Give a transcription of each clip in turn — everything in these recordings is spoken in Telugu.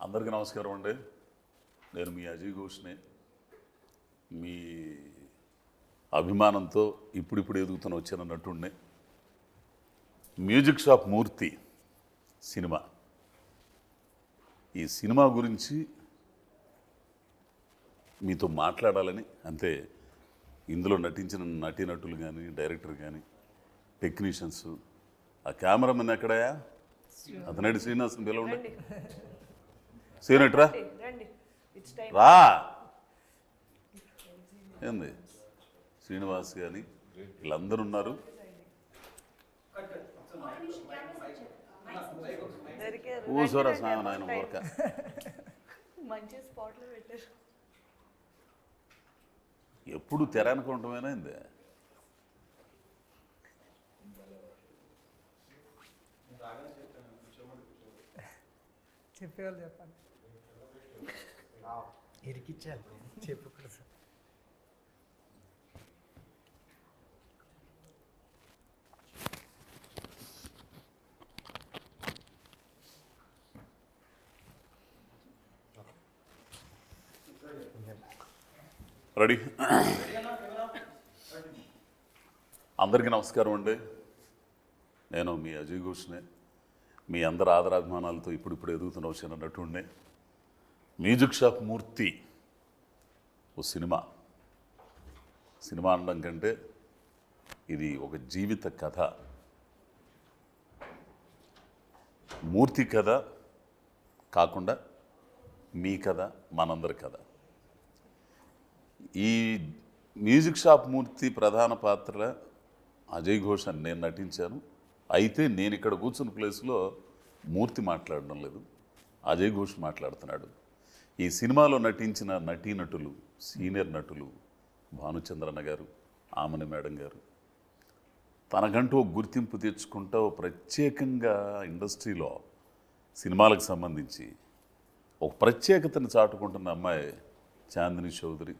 అందరికీ నమస్కారం అండి. నేను మీ అజయ్ ఘోష్నే. మీ అభిమానంతో ఇప్పుడిప్పుడు ఎదుగుతున్న వచ్చిన నటుడిని. మ్యూజిక్ షాప్ మూర్తి సినిమా, ఈ సినిమా గురించి మీతో మాట్లాడాలని, అంతే. ఇందులో నటించిన నటీనటులు కానీ, డైరెక్టర్ కానీ, టెక్నీషియన్స్, ఆ కెమెరామెన్ ఎక్కడయా? అతనేటి శ్రీనివాసన్ పిలవండి. సీనట్రా రా. ఏంది శ్రీనివాస్ కానీ వీళ్ళందరూ ఉన్నారు. కూసోరా స్నానం ఆయన ఊరక. ఎప్పుడు తెరానుకోవటమేనా ఇందే? చెప్పేవాళ్ళు చెప్పండి. ఇరికిచ్చాలి చెప్పకూడదు సార్. రెడీ? అందరికీ నమస్కారం అండి. నేను మీ అజయ్ ఘోష్నే. మీ అందరి ఆదరాభిమానాలతో ఇప్పుడిప్పుడు ఎదుగుతున్న వచ్చిన నటుడిని. మ్యూజిక్ షాప్ మూర్తి ఓ సినిమా అనడం కంటే ఇది ఒక జీవిత కథ. మూర్తి కథ కాకుండా మీ కథ, మనందరి కథ. ఈ మ్యూజిక్ షాప్ మూర్తి ప్రధాన పాత్ర అజయ్ ఘోష్ అని నేను నటించాను. అయితే నేను ఇక్కడ కూర్చున్న ప్లేస్లో మూర్తి మాట్లాడడం లేదు, అజయ్ ఘోష్ మాట్లాడుతున్నాడు. ఈ సినిమాలో నటించిన నటీనటులు, సీనియర్ నటులు భానుచంద్రన్న గారు, ఆమని మేడం గారు, తనకంటూ ఒక గుర్తింపు తెచ్చుకుంటూ ప్రత్యేకంగా ఇండస్ట్రీలో సినిమాలకు సంబంధించి ఒక ప్రత్యేకతను చాటుకుంటున్న అమ్మాయి చాందిని చౌదరి.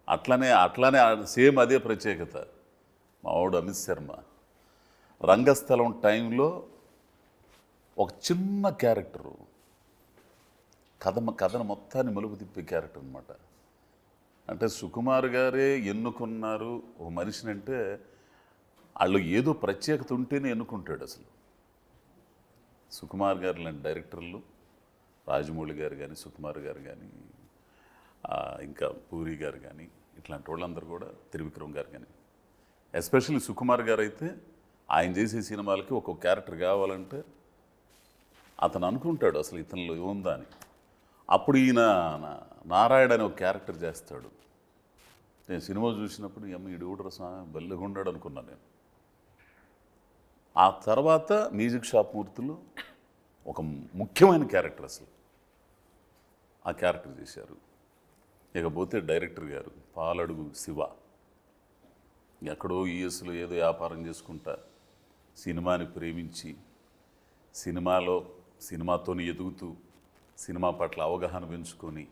అట్లనే సేమ్ అదే ప్రత్యేకత మావాడు అమిత్ శర్మ. రంగస్థలం టైంలో ఒక చిన్న క్యారెక్టరు కథను మొత్తాన్ని మలుపు తిప్పే క్యారెక్టర్ అనమాట. అంటే సుకుమార్ గారే ఎన్నుకున్నారు ఒక మనిషిని అంటే వాళ్ళు ఏదో ప్రత్యేకత ఉంటేనే ఎన్నుకుంటాడు. అసలు సుకుమార్ గారు లాంటి డైరెక్టర్లు, రాజమౌళి గారు కానీ, సుకుమార్ గారు కానీ, ఇంకా పూరి గారు కానీ, ఇట్లాంటి వాళ్ళందరూ కూడా, త్రివిక్రమ్ గారు కానీ, ఎస్పెషల్లీ సుకుమార్ గారు అయితే ఆయన చేసే సినిమాలకి ఒక్కొక్క క్యారెక్టర్ కావాలంటే అతను అనుకుంటాడు అసలు ఇతనిలో ఉందా అని. అప్పుడు ఈయన నారాయణ అనే ఒక క్యారెక్టర్ చేస్తాడు. నేను సినిమా చూసినప్పుడు అమ్మ ఈడు కూడా బెల్లగుండాడు అనుకున్నాను నేను. ఆ తర్వాత మ్యూజిక్ షాప్ మూర్తిలో ఒక ముఖ్యమైన క్యారెక్టర్ అసలు ఆ క్యారెక్టర్ చేశారు. ఇకపోతే డైరెక్టర్ గారు పాలడుగు శివ. ఎక్కడో యూఎస్లో ఏదో వ్యాపారం చేసుకుంటా సినిమాని ప్రేమించి సినిమాతోని ఎదుగుతూ సినిమా పట్ల అవగాహన పెంచుకొని,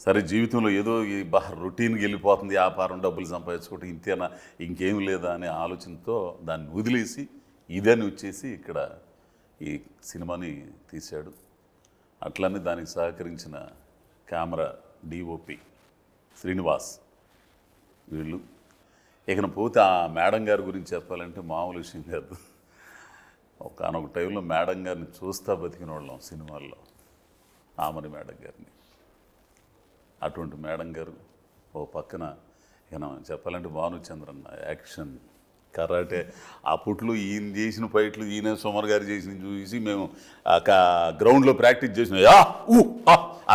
సరే జీవితంలో ఏదో ఈ రొటీన్కి వెళ్ళిపోతుంది, వ్యాపారం, డబ్బులు సంపాదించుకుంటే ఇంతేనా, ఇంకేం లేదా అనే ఆలోచనతో దాన్ని వదిలేసి ఇదని వచ్చేసి ఇక్కడ ఈ సినిమాని తీశాడు. అట్లనే దానికి సహకరించిన కెమెరా డిఓపి శ్రీనివాస్. వీళ్ళు ఇకన పోతే ఆ మేడం గారి గురించి చెప్పాలంటే మామూలు విషయం కాదు. ఒకనొక టైంలో మేడం గారిని చూస్తా బతికిన వాళ్ళం సినిమాల్లో, ఆమని మేడం గారిని. అటువంటి మేడం గారు ఓ పక్కన ఇక చెప్పాలంటే భానుచంద్రన్న యాక్షన్, కరాటే. అప్పట్లో ఈయన చేసిన ఫైట్లు, ఈయన సుమర్ గారు చేసిన చూసి మేము గ్రౌండ్లో ప్రాక్టీస్ చేసిన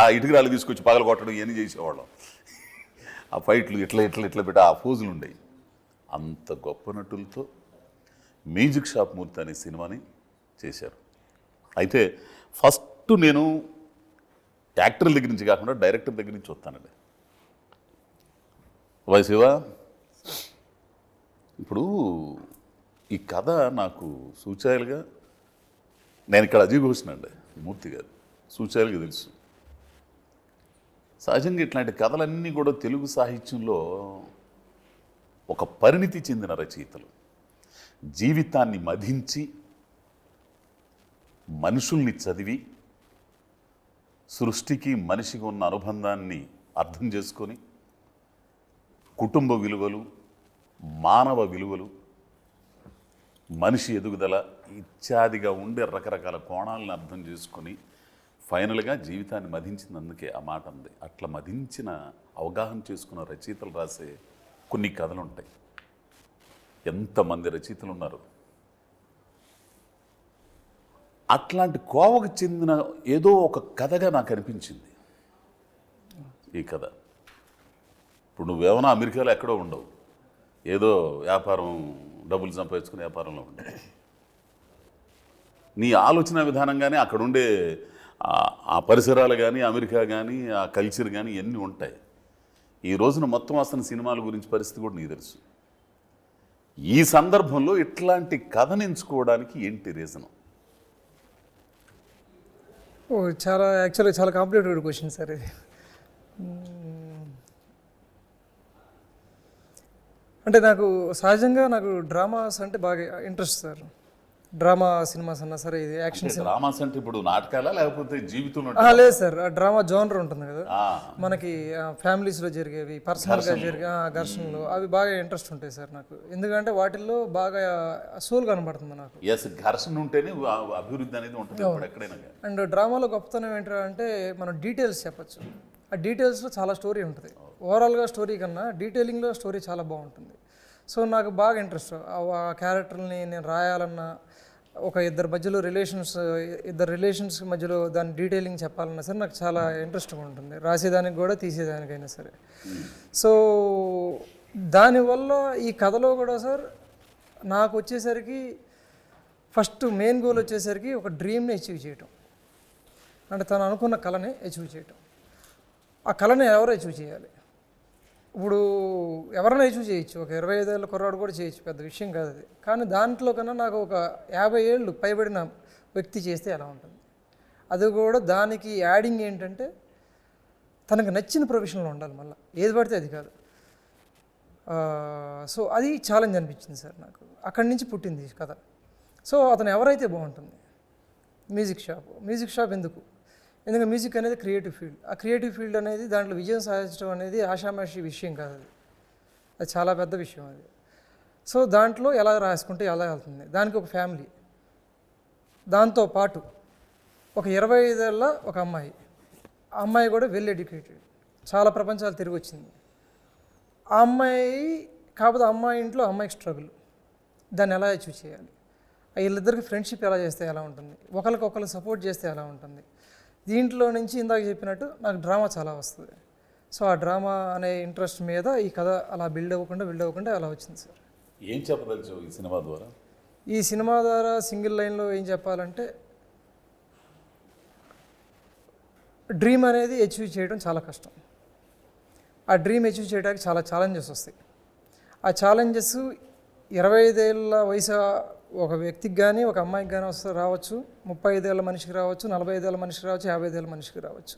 ఆ ఇటుకరాలు తీసుకొచ్చి పగల కొట్టడం ఇవన్నీ చేసేవాళ్ళం. ఆ ఫైట్లు ఇట్లా పెట్టి ఆ ఫోజులు ఉండేవి. అంత గొప్ప నటులతో మ్యూజిక్ షాప్ మూర్తి అనే సినిమాని చేశారు. అయితే ఫస్ట్ నేను యాక్టర్ల దగ్గర నుంచి కాకుండా డైరెక్టర్ దగ్గర నుంచి వస్తానండి. శివ, ఇప్పుడు ఈ కథ నాకు సూచాయలుగా, నేను ఇక్కడ అజయ్ ఘోష్నండి, మూర్తి గారు సూచాయలుగా తెలుసు. సహజంగా ఇట్లాంటి కథలన్నీ కూడా తెలుగు సాహిత్యంలో ఒక పరిణితి చెందిన రచయితలు. జీవితాన్ని మధించి మనుషుల్ని చదివి సృష్టికి మనిషికి ఉన్న అనుబంధాన్ని అర్థం చేసుకొని కుటుంబ విలువలు, మానవ విలువలు, మనిషి ఎదుగుదల ఇత్యాదిగా ఉండే రకరకాల కోణాలను అర్థం చేసుకొని ఫైనల్గా జీవితాన్ని మదించినందుకే ఆ మాట ఉంది. అట్లా మదించిన అవగాహన చేసుకున్న రచయితలు రాసే కొన్ని కథలు ఉంటాయి. ఎంతమంది రచయితలు ఉన్నారు. అట్లాంటి కోవకు చెందిన ఏదో ఒక కథగా నాకు అనిపించింది ఈ కథ. ఇప్పుడు నువ్వేమన్నా అమెరికాలో ఎక్కడో ఉండవు, ఏదో వ్యాపారం డబ్బులు సంపాదించుకునే వ్యాపారంలో ఉండవు. నీ ఆలోచన విధానంగానే అక్కడుండే ఆ పరిసరాలు కానీ, అమెరికా కానీ, ఆ కల్చర్ కానీ ఇవన్నీ ఉంటాయి. ఈ రోజున మొత్తం అసలు సినిమాల గురించి పరిస్థితి కూడా నీకు తెలుసు. ఈ సందర్భంలో ఇట్లాంటి కథను ఎంచుకోవడానికి ఏంటి రీజను? చాలా యాక్చువల్గా చాలా కాంప్లికేటెడ్ క్వశ్చన్ సార్ ఇది. అంటే నాకు సహజంగా డ్రామాస్ అంటే బాగా ఇంట్రెస్ట్ సార్. డ్రామా సినిమాస్ అన్నా సరే, ఇది యాక్షన్ సినిమా. డ్రామాస్ అంటే ఇప్పుడు నాటకాలా లేకపోతే జీవితంలో? లేదు సార్, డ్రామా జోనర్ ఉంటుంది కదా మనకి, ఫ్యామిలీస్లో జరిగేవి, పర్సనల్గా జరిగే ఘర్షణలు, అవి బాగా ఇంట్రెస్ట్ ఉంటాయి సార్ నాకు. ఎందుకంటే వాటిల్లో బాగా సోల్ కనబడుతుంది నాకు. ఘర్షణ ఉంటేనే అభివృద్ధి అనేది ఉంటుంది ఎక్కడైనా. అండ్ డ్రామాలో గొప్పతనం ఏంటంటే మనం డీటెయిల్స్ చెప్పచ్చు. ఆ డీటెయిల్స్లో చాలా స్టోరీ ఉంటుంది. ఓవరాల్గా స్టోరీ కన్నా డీటెయిలింగ్లో స్టోరీ చాలా బాగుంటుంది. సో నాకు బాగా ఇంట్రెస్ట్ ఆ క్యారెక్టర్ని నేను రాయాలన్నా, ఒక ఇద్దరు రిలేషన్స్ మధ్యలో దాని డీటెయిలింగ్ చెప్పాలన్నా సరే నాకు చాలా ఇంట్రెస్ట్గా ఉంటుంది, రాసేదానికి కూడా తీసేదానికైనా సరే. సో దానివల్ల ఈ కథలో కూడా సార్ నాకు వచ్చేసరికి ఫస్ట్ మెయిన్ గోల్ వచ్చేసరికి ఒక డ్రీమ్ని అచీవ్ చేయటం. అంటే తను అనుకున్న కళని అచీవ్ చేయటం. ఆ కళని ఎవరు అచీవ్ చేయాలి? ఇప్పుడు ఎవరైనా అచీవ్ చేయొచ్చు, ఒక 25 ఏళ్ళ కుర్రాడు కూడా చేయొచ్చు, పెద్ద విషయం కాదు అది. కానీ దాంట్లో కన్నా నాకు ఒక 50 ఏళ్ళు పైబడిన వ్యక్తి చేస్తే ఎలా ఉంటుంది? అది కూడా దానికి యాడింగ్ ఏంటంటే తనకు నచ్చిన ప్రొఫెషన్లో ఉండాలి, మళ్ళీ ఏది పడితే అది కాదు. సో అది ఛాలెంజ్ అనిపించింది సార్ నాకు. అక్కడి నుంచి పుట్టింది కథ. సో అతను ఎవరైతే బాగుంటుంది? మ్యూజిక్ షాప్ ఎందుకు? ఎందుకంటే మ్యూజిక్ అనేది క్రియేటివ్ ఫీల్డ్. ఆ క్రియేటివ్ ఫీల్డ్ అనేది దాంట్లో విజయం సాధించడం అనేది ఆషామాషి విషయం కాదు, అది చాలా పెద్ద విషయం అది. సో దాంట్లో ఎలా రాసుకుంటే ఎలా వెళ్తుంది, దానికి ఒక ఫ్యామిలీ, దాంతోపాటు ఒక 25 ఏళ్ళ ఒక అమ్మాయి, ఆ అమ్మాయి కూడా వెల్ ఎడ్యుకేటెడ్, చాలా ప్రపంచాలు తిరిగి వచ్చింది. ఆ అమ్మాయి కాకపోతే అమ్మాయి ఇంట్లో అమ్మాయికి స్ట్రగుల్, దాన్ని ఎలా అచీవ్ చేయాలి, వీళ్ళిద్దరికి ఫ్రెండ్షిప్ ఎలా చేస్తే ఎలా ఉంటుంది, ఒకరికొకరు సపోర్ట్ చేస్తే ఎలా ఉంటుంది. దీంట్లో నుంచి ఇందాక చెప్పినట్టు నాకు డ్రామా చాలా వస్తుంది. సో ఆ డ్రామా అనే ఇంట్రెస్ట్ మీద ఈ కథ అలా బిల్డ్ అవ్వకుండా అలా వచ్చింది సార్. ఏం చెప్పదలుచు ఈ సినిమా ద్వారా? ఈ సినిమా ద్వారా సింగిల్ లైన్లో ఏం చెప్పాలంటే, డ్రీమ్ అనేది అచీవ్ చేయడం చాలా కష్టం. ఆ డ్రీమ్ అచీవ్ చేయడానికి చాలా ఛాలెంజెస్ వస్తాయి. ఆ ఛాలెంజెస్ 25 ఏళ్ళ వయసు ఒక వ్యక్తికి కానీ, ఒక అమ్మాయికి కానీ రావచ్చు, 35 ఏళ్ళ మనిషికి రావచ్చు, 45 ఏళ్ళ మనిషికి రావచ్చు, 55 ఏళ్ళ మనిషికి రావచ్చు.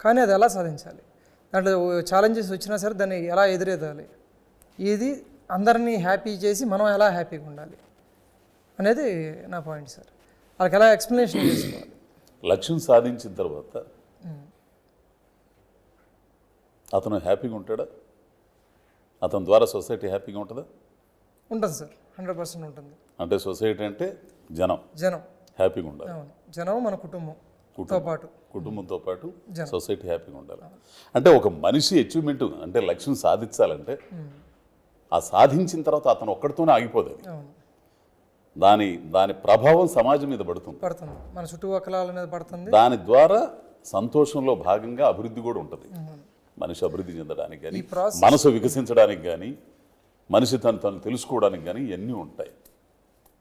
కానీ అది ఎలా సాధించాలి, దాంట్లో ఛాలెంజెస్ వచ్చినా సరే దాన్ని ఎలా ఎదురెదాలి, ఇది అందరినీ హ్యాపీ చేసి మనం ఎలా హ్యాపీగా ఉండాలి అనేది నా పాయింట్ సార్. వాళ్ళకి ఎలా ఎక్స్ప్లెనేషన్ చేసుకోవాలి. లక్ష్యం సాధించిన తర్వాత అతను హ్యాపీగా ఉంటాడా? అతని ద్వారా సొసైటీ హ్యాపీగా ఉంటుందా? ఉంటుంది సార్, 100% ఉంటుంది. అంటే సొసైటీ అంటే జనం హ్యాపీగా ఉండాలి. అవును, జనం మన కుటుంబంతో పాటు సొసైటీ హ్యాపీగా ఉండాలి. అంటే ఒక మనిషి అచీవ్మెంట్ అంటే లక్ష్యం సాధించాలంటే ఆ సాధించిన తర్వాత అతను ఒక్కడితోనే ఆగిపోదు. దాని ప్రభావం సమాజం మీద పడుతుంది, మన చుట్టుపక్కల మీద పడుతుంది. దాని ద్వారా సంతోషంలో భాగంగా అభివృద్ధి కూడా ఉంటుంది. మనిషి అభివృద్ధి చెందడానికి కానీ, మనసు వికసించడానికి కానీ, మనిషి తను తెలుసుకోవడానికి కానీ ఇవన్నీ ఉంటాయి.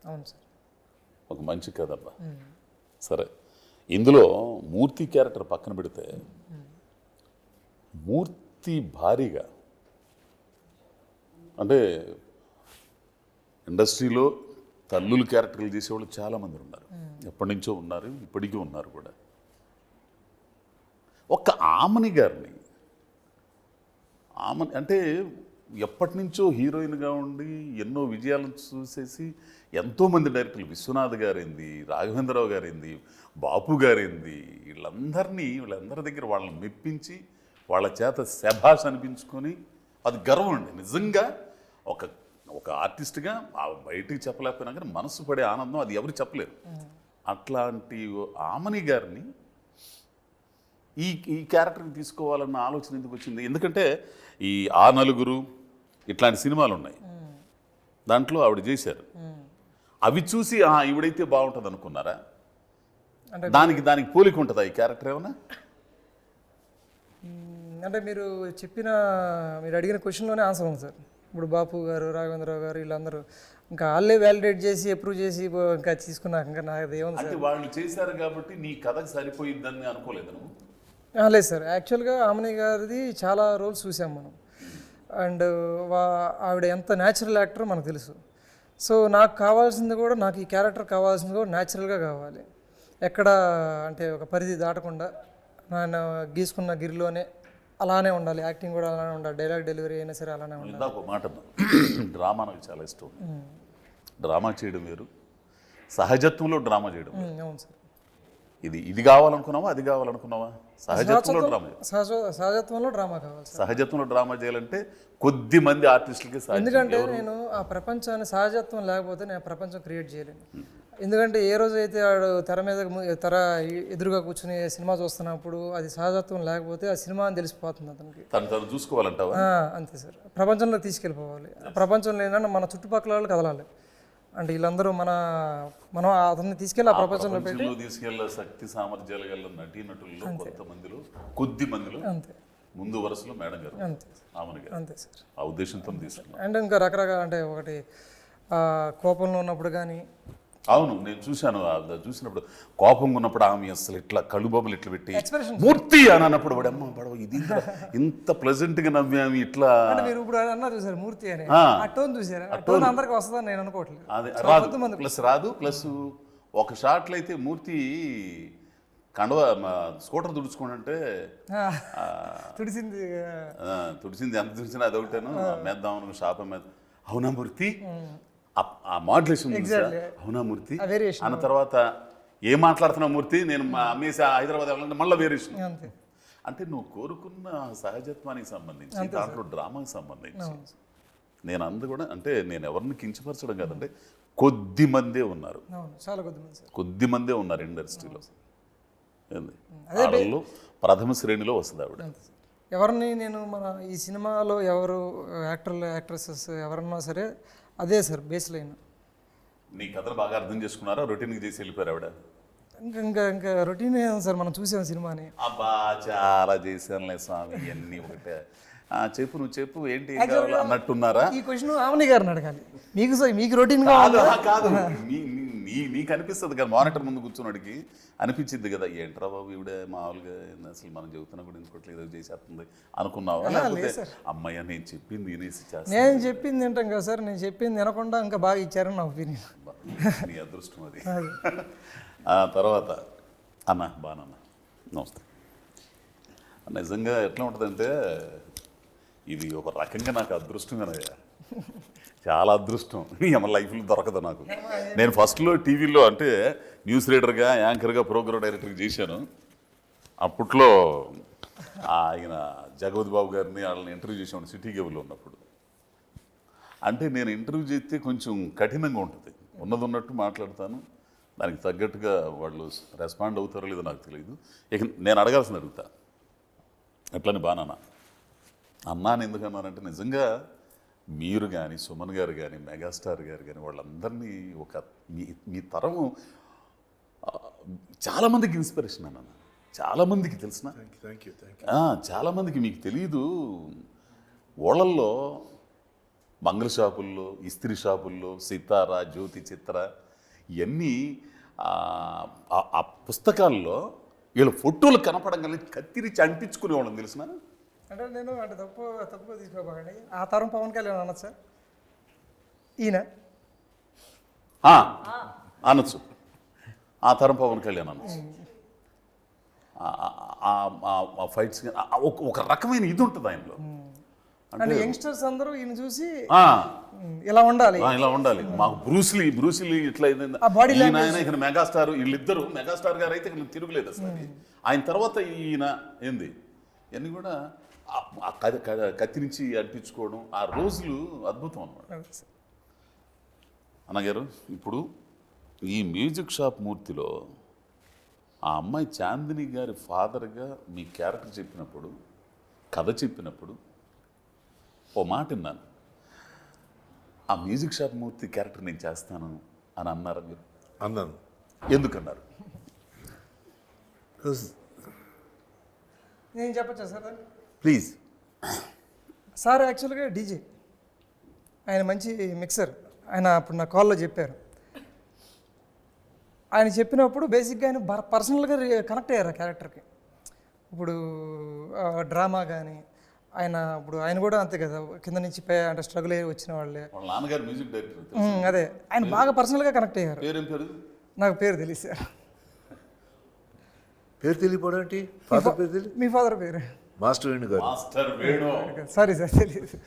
అవును సార్, ఒక మంచి కథబ్బా. సరే, ఇందులో మూర్తి క్యారెక్టర్ పక్కన పెడితే, మూర్తి భారీగా అంటే ఇండస్ట్రీలో తల్లులు క్యారెక్టర్లు చేసేవాళ్ళు చాలామంది ఉన్నారు, ఎప్పటి నుంచో ఉన్నారు, ఇప్పటికీ ఉన్నారు కూడా. ఒక్క ఆమని గారిని అంటే ఎప్పటి నుంచో హీరోయిన్గా ఉండి ఎన్నో విజయాలను చూసేసి ఎంతోమంది డైరెక్టర్లు, విశ్వనాథ్ గారైంది, రాఘవేంద్రరావు గారైంది, బాపు గారైంది, వీళ్ళందరి దగ్గర వాళ్ళని మెప్పించి వాళ్ళ చేత శభాష్ అనిపించుకొని అది గర్వం అండి నిజంగా. ఒక ఆర్టిస్ట్గా బయటికి చెప్పలేకపోయినా కానీ మనసు పడే ఆనందం అది ఎవరు చెప్పలేరు. అట్లాంటి ఆమని గారిని ఈ క్యారెక్టర్ని తీసుకోవాలన్న ఆలోచన ఎందుకు వచ్చింది? ఎందుకంటే ఈ ఆ నలుగురు ఇట్లాంటి సినిమాలు ఉన్నాయి, దాంట్లో ఆవిడ చేశారు. అవి చూసి ఈవిడైతే బాగుంటుంది అనుకున్నారా? దానికి పోలిక ఉంటుందా ఈ క్యారెక్టర్ ఏమన్నా? అంటే మీరు అడిగిన క్వశ్చన్లోనే ఆన్సర్ ఉంది సార్. ఇప్పుడు బాపు గారు, రాఘవేంద్రరావు గారు వీళ్ళందరూ ఇంకా వాళ్ళే వ్యాలిడేట్ చేసి అప్రూవ్ చేసి ఇంకా తీసుకున్నాక ఇంకా నాకు ఏముంది అంటే వాళ్ళు చేశారు కాబట్టి నీ కథకు సరిపోయిద్దని అనుకోలేదు నువ్వు? లేదు సార్, యాక్చువల్గా ఆమెని గారిది చాలా రోల్స్ చూసాం మనం. అండ్ ఆవిడ ఎంత న్యాచురల్ యాక్టర్ మనకు తెలుసు. సో నాకు ఈ క్యారెక్టర్ కావాల్సింది కూడా న్యాచురల్గా కావాలి. ఎక్కడ అంటే ఒక పరిధి దాటకుండా నేను గీసుకున్న గిరిలోనే అలానే ఉండాలి. యాక్టింగ్ కూడా అలానే ఉండాలి. డైలాగ్ డెలివరీ అయినా సరే అలానే ఉండాలి. ఇందాక ఒక మాట డ్రామా నాకు చాలా ఇష్టం. డ్రామా చేయడం వేరు, సహజత్వంలో డ్రామా చేయడం. అవును సార్. ఇది కావాలనుకున్నావా అది కావాలనుకున్నావా? సహజత్వంలో డ్రామా, సహజత్వంలో డ్రామా కావాలి. సహజత్వంలో డ్రామా చేయాలంటే కొద్ది మంది ఆర్టిస్టులకి ఎందుకంటే నేను ఆ ప్రపంచాన్ని సహజత్వం లేకపోతే నేను ప్రపంచం క్రియేట్ చేయలేను. ఎందుకంటే ఏ రోజు అయితే వాడు తెర ఎదురుగా కూర్చుని సినిమా చూస్తున్నప్పుడు అది సహజత్వం లేకపోతే ఆ సినిమా అని తెలిసిపోతుంది అతనికి. తను చూసుకోవాలంటావా? అంతే సార్. ప్రపంచంలో తీసుకెళ్ళిపోవాలి. ప్రపంచంలో ఏంటంటే మన చుట్టుపక్కల వాళ్ళు కదలాలి. అంటే వీళ్ళందరూ మనం అతన్ని తీసుకెళ్ళి ఆ ప్రపంచంలో పెట్టి తీసుకెళ్ళే శక్తి సామర్థ్యాలు గల నటీనటుల్లో కొంతమందిలో కొద్ది మందిలో అంతే ముందు వరుసలో మేడం గారు, ఆమెను గారు అంతే సార్. ఆ ఉద్దేశంతో తీసుకున్నాను. అండ్ ఇంకా రకరకాల అంటే ఒకటి కోపంలో ఉన్నప్పుడు కానీ. అవును, నేను చూసినప్పుడు కోపంగా ఉన్నప్పుడు ఆమె అసలు ఇట్లా కళ్ళుబాబులు ఇట్లా పెట్టి మూర్తి అని అన్నప్పుడు వాడు అమ్మ పడవ ఇది ఇంత ప్లెజెంట్ గా నవ్వామి ఇట్లా. అంటే మీరు ఇప్పుడు అన్నారు చూసారు మూర్తి అని, ఆ టోన్ చూసారా? ఆ టోన్ అందరికి వస్తుందని నేను అనుకోవట్లేదు. అది రాదు. ప్లస్ ఒక షాట్లో అయితే మూర్తి కండవ స్కూటర్ తుడుచుకోండి తుడిసింది ఎంత తుడిచినా అదొకటేను మేద్దామను షాప్ మీద. అవునా మూర్తి, ఆ మాడ్యులేషన్ అవునా మూర్తి అన్న తర్వాత ఏం మాట్లాడుతున్నావు మూర్తి, నేను అమ్మేసి హైదరాబాద్ వెళ్ళాలంటే మళ్ళీ వేరియేషన్. అంటే నువ్వు కోరుకున్న సహజత్వానికి సంబంధించి దాంట్లో డ్రామాకి సంబంధించి నేను కూడా అంటే నేను ఎవరిని కించపరచడం కాదంటే కొద్ది మందే ఉన్నారు, కొద్ది మందే ఉన్నారు ఇండస్ట్రీలో. వాళ్ళలో ప్రథమ శ్రేణిలో వస్తుంది ఆవిడ. ఎవరిని నేను ఈ సినిమాలో ఎవరు యాక్టర్లు యాక్ట్రెసెస్ ఎవరన్నా సరే అదే సార్ బేస్ లైన్. నీ కథను బాగా అర్థం చేసుకున్నారా? రొటీన్కి చేసి వెళ్ళిపోయారు ఆవిడ? ఇంకా రొటీన్ సార్, మనం చూసాం సినిమాని. అబ్బా చాలా చేశానులే స్వామి ఇవన్నీ ఒకటే. చెప్పు నువ్వు చెప్పు ఏంటి అన్నట్టున్నారా? ఈ క్వశ్చన్ ఆమెని గారిని అడగాలి. మీకు రొటీన్ కాదు, నీకు అనిపిస్తుంది కదా, మానిటర్ ముందు కూర్చున్నాడికి అనిపించింది కదా, ఏంట్రా బాబు ఈవిడ మామూలుగా అసలు మనం చెబుతున్నా కూడా ఇంకోట్లేదు ఏదో చేసేస్తుంది అనుకున్నావా? లేకపోతే అమ్మాయి నేను చెప్పింది నేను చెప్పింది వింటాం కదా సార్, నేను చెప్పింది వినకుండా ఇంకా బాగా ఇచ్చారని నా ఒపీనియన్. నీ అదృష్టం అది. తర్వాత బాగా నమస్తే. నిజంగా ఎట్లా ఉంటుందంటే ఇది ఒక రకంగా నాకు అదృష్టంగానయ్యా, చాలా అదృష్టం. ఏమన్నా లైఫ్లో దొరకదు నాకు. నేను ఫస్ట్లో టీవీలో అంటే న్యూస్ రీడర్గా, యాంకర్గా, ప్రోగ్రామ్ డైరెక్టర్గా చేశాను. అప్పట్లో ఆయన జగవతి బాబు గారిని వాళ్ళని ఇంటర్వ్యూ చేసాను సిటీ కేబుల్లో ఉన్నప్పుడు. అంటే నేను ఇంటర్వ్యూ చేస్తే కొంచెం కఠినంగా ఉంటుంది, ఉన్నట్టు మాట్లాడతాను. దానికి తగ్గట్టుగా వాళ్ళు రెస్పాండ్ అవుతారో లేదో నాకు తెలియదు. ఇక నేను అడగాల్సింది అడుగుతా, ఎట్లని బాగా అన్నాను. ఎందుకన్నానంటే నిజంగా మీరు కానీ, సుమన్ గారు కానీ, మెగాస్టార్ గారు కానీ వాళ్ళందరినీ మీ తరం చాలామందికి ఇన్స్పిరేషన్ అన్న. చాలామందికి తెలిసిన, చాలామందికి మీకు తెలీదు. ఓళ్ళల్లో మంగళ షాపుల్లో, ఇస్త్రీ షాపుల్లో సితారా, జ్యోతి, చిత్ర ఇవన్నీ ఆ పుస్తకాల్లో వీళ్ళ ఫోటోలు కనపడంగానే కత్తిరించి అంటించుకునే వాళ్ళని తెలిసిన. అంటే నేను అంటే తప్పుగా తీసుకోకండి, ఆ తరం పవన్ కళ్యాణ్ అనొచ్చు సార్, ఈయన అనొచ్చు, ఆ తరం పవన్ కళ్యాణ్ అనొచ్చు. ఫైట్స్ ఒక రకమైన ఇది ఉంటుంది ఆయనలో. అంటే యంగ్స్టర్స్ అందరూ ఈయన చూసి ఇలా ఉండాలి. ఇలా ఉండాలి. మాకు బ్రూస్లీ ఇట్లా అయింది. ఆ body ఈయన ఆయన ఇక్కడ మెగాస్టార్, వీళ్ళిద్దరు మెగాస్టార్ గారు అయితే ఇక్కడ తిరుగులేదు అసలు. ఆయన తర్వాత ఈయన ఏంది ఇవన్నీ కూడా ఆ కత్తి నుంచి అంటించుకోవడం ఆ రోజులు అద్భుతం అన్నమాట. అన్నగారు ఇప్పుడు ఈ మ్యూజిక్ షాప్ మూర్తిలో ఆ అమ్మాయి చాందిని గారి ఫాదర్గా మీ క్యారెక్టర్ చెప్పినప్పుడు, కథ చెప్పినప్పుడు ఓ మాట విన్నాను, ఆ మ్యూజిక్ షాప్ మూర్తి క్యారెక్టర్ నేను చేస్తాను అని అన్నారు మీరు? అన్నాను. ఎందుకన్నారు? నేను చెప్పచ్చా సార్? ప్లీజ్. సార్ యాక్చువల్గా డీజే, ఆయన మంచి మిక్సర్. ఆయన అప్పుడు నా కాల్లో చెప్పారు. ఆయన చెప్పినప్పుడు బేసిక్గా ఆయన పర్సనల్గా కనెక్ట్ అయ్యారు ఆ క్యారెక్టర్కి. ఇప్పుడు డ్రామా కానీ ఆయన కూడా అంతే కదా, కింద నుంచి అంటే స్ట్రగుల్ అయ్యి వచ్చిన వాళ్ళే. వాళ్ళ నాన్నగారు మ్యూజిక్ డైరెక్టర్. అదే ఆయన బాగా పర్సనల్గా కనెక్ట్ అయ్యారు. పేరేం పేరు? నాకు పేరు తెలియదు సార్. పేరు తెలియపోవడం ఏంటి? ఫాదర్ పేరు తెలియదు? మీ ఫాదర్ పేరు మాస్టర్ వేణు గారు. మాస్టర్ వేణు. సారీ సార్, తెలియదు.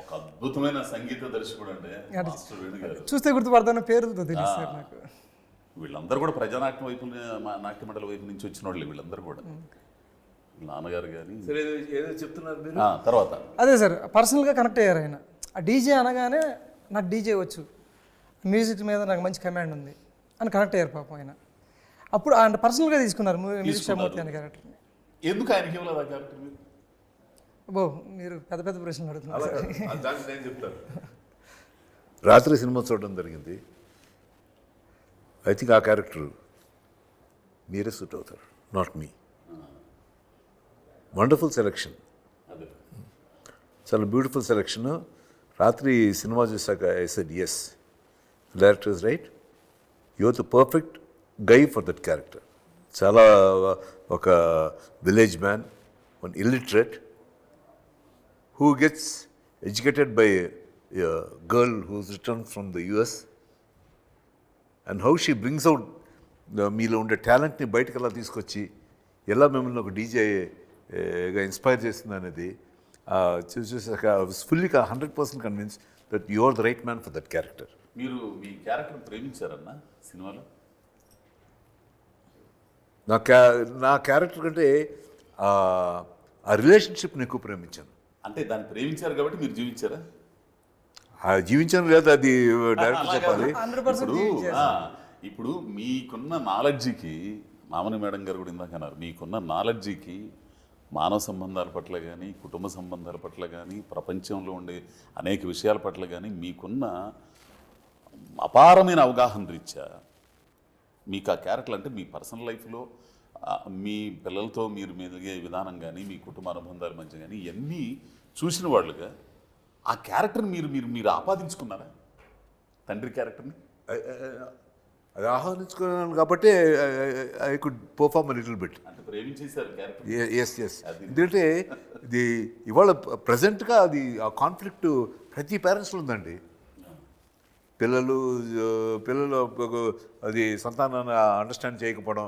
ఒక అద్భుతమైన సంగీత దర్శకుడు అంటే మాస్టర్ వేణు గారు. చూస్తే గుర్తుపడతాను, పేరుతో తెలియదు సార్ నాకు. వీళ్ళందరూ కూడా ప్రజానాట్యం వైపు, నాట్య మండలి వైపు నుంచి వచ్చిన వాళ్ళు వీళ్ళందరూ కూడా. నాన్నగారు కానీ ఏదో చెప్తున్నారు మీరు. తర్వాత అదే సార్, పర్సనల్గా కనెక్ట్ అయ్యారు ఆయన. ఆ డీజే అనగానే నాకు డీజే వచ్చు, మ్యూజిక్ మీద నాకు మంచి కమాండ్ ఉంది అని కనెక్ట్ అయ్యారు పాపం ఆయన. అప్పుడు ఆయన పర్సనల్గా తీసుకున్నారు మ్యూజిక్ షామూర్తి అనే క్యారెక్టర్ని. ఎందుకు ఆయనకి ఇవ్వలేదు ఆ క్యారెక్టర్? మీరు పెద్ద పెద్ద ప్రశ్నలు అడుగుతున్నారు. నేను చెప్తాను. రాత్రి సినిమా చూడడం జరిగింది. ఐ థింక్ ఆ క్యారెక్టర్ మీరే సూట్ అవుతారు, నాట్ మీ. వండర్ఫుల్ సెలెక్షన్, చాలా బ్యూటిఫుల్ సెలెక్షన్. రాత్రి సినిమా చూసాక I said yes, director is right, you are the perfect guy for that character. చాలా ఒక village man, one illiterate who gets educated by a girl who's returned from the US, and how she brings out మీలో ఉండే టాలెంట్ని బయటకు ఎలా తీసుకొచ్చి ఎలా మిమ్మల్ని ఒక డీజేగా ఇన్స్పైర్ చేస్తుంది అనేది చూసాక I was fully 100% convince that you are the right man for that character. మీరు మీ క్యారెక్టర్ ప్రేమించారన్న సినిమాలో? నా క్యారెక్టర్ కంటే ఆ రిలేషన్షిప్ని ఎక్కువ ప్రేమించాను. అంటే దాన్ని ప్రేమించారు కాబట్టి మీరు జీవించారా? జీవించాను లేదా అది డైరెక్టర్ చెప్పాలి. ఇప్పుడు మీకున్న నాలెడ్జికి, మామని మేడం గారు కూడా ఇందాక అన్నారు, మీకున్న నాలెడ్జికి మానవ సంబంధాల పట్ల కానీ, కుటుంబ సంబంధాల పట్ల కానీ, ప్రపంచంలో ఉండే అనేక విషయాల పట్ల కానీ మీకున్న అపారమైన అవగాహన రీత్యా మీకు ఆ క్యారెక్టర్ అంటే మీ పర్సనల్ లైఫ్లో మీ పిల్లలతో మీరు మెలిగే విధానం కానీ, మీ కుటుంబ అనుబంధాల మధ్య కానీ ఇవన్నీ చూసిన వాళ్ళుగా ఆ క్యారెక్టర్ని మీరు ఆపాదించుకున్నారా? తండ్రి క్యారెక్టర్ని అది ఆహ్వానించుకున్నాను కాబట్టి I could perform little bit. అంటే ప్రేమించేశారు క్యారెక్టర్. ఎస్. ఎందుకంటే ఇది ఇవాళ ప్రజెంట్గా అది ఆ కాన్ఫ్లిక్ట్ ప్రతి పేరెంట్స్లో ఉందండి. పిల్లలు అది సంతానాన్ని అండర్స్టాండ్ చేయకపోవడం,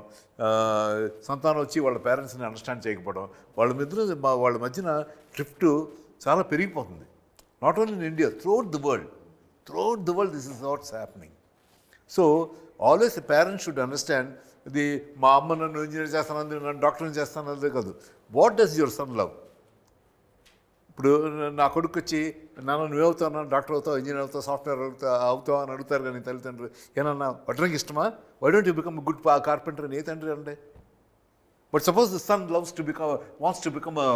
సంతానం వచ్చి వాళ్ళ పేరెంట్స్ని అండర్స్టాండ్ చేయకపోవడం, వాళ్ళ మధ్యన డ్రిఫ్ట్ చాలా పెరిగిపోతుంది. Not only in India, throughout the world this is what's happening. So always the parents should understand, ఇది మా అమ్మ నన్ను ఇంజనీర్ చేస్తాను, నన్ను డాక్టర్ని చేస్తాను అదే కాదు. What does your son love? ఇప్పుడు నా కొడుకు వచ్చి నాన్న నువ్వేవుతావు, డాక్టర్ అవుతావు, ఇంజనీర్ అవుతావు, సాఫ్ట్వేర్ అవుతావు అని అడుగుతారు కానీ తల్లిదండ్రులు, ఏమన్నా వడ్రంగి ఇష్టమా, why don't you become good carpenter అని ఏ తండ్రి అంటే. But suppose the son wants to become a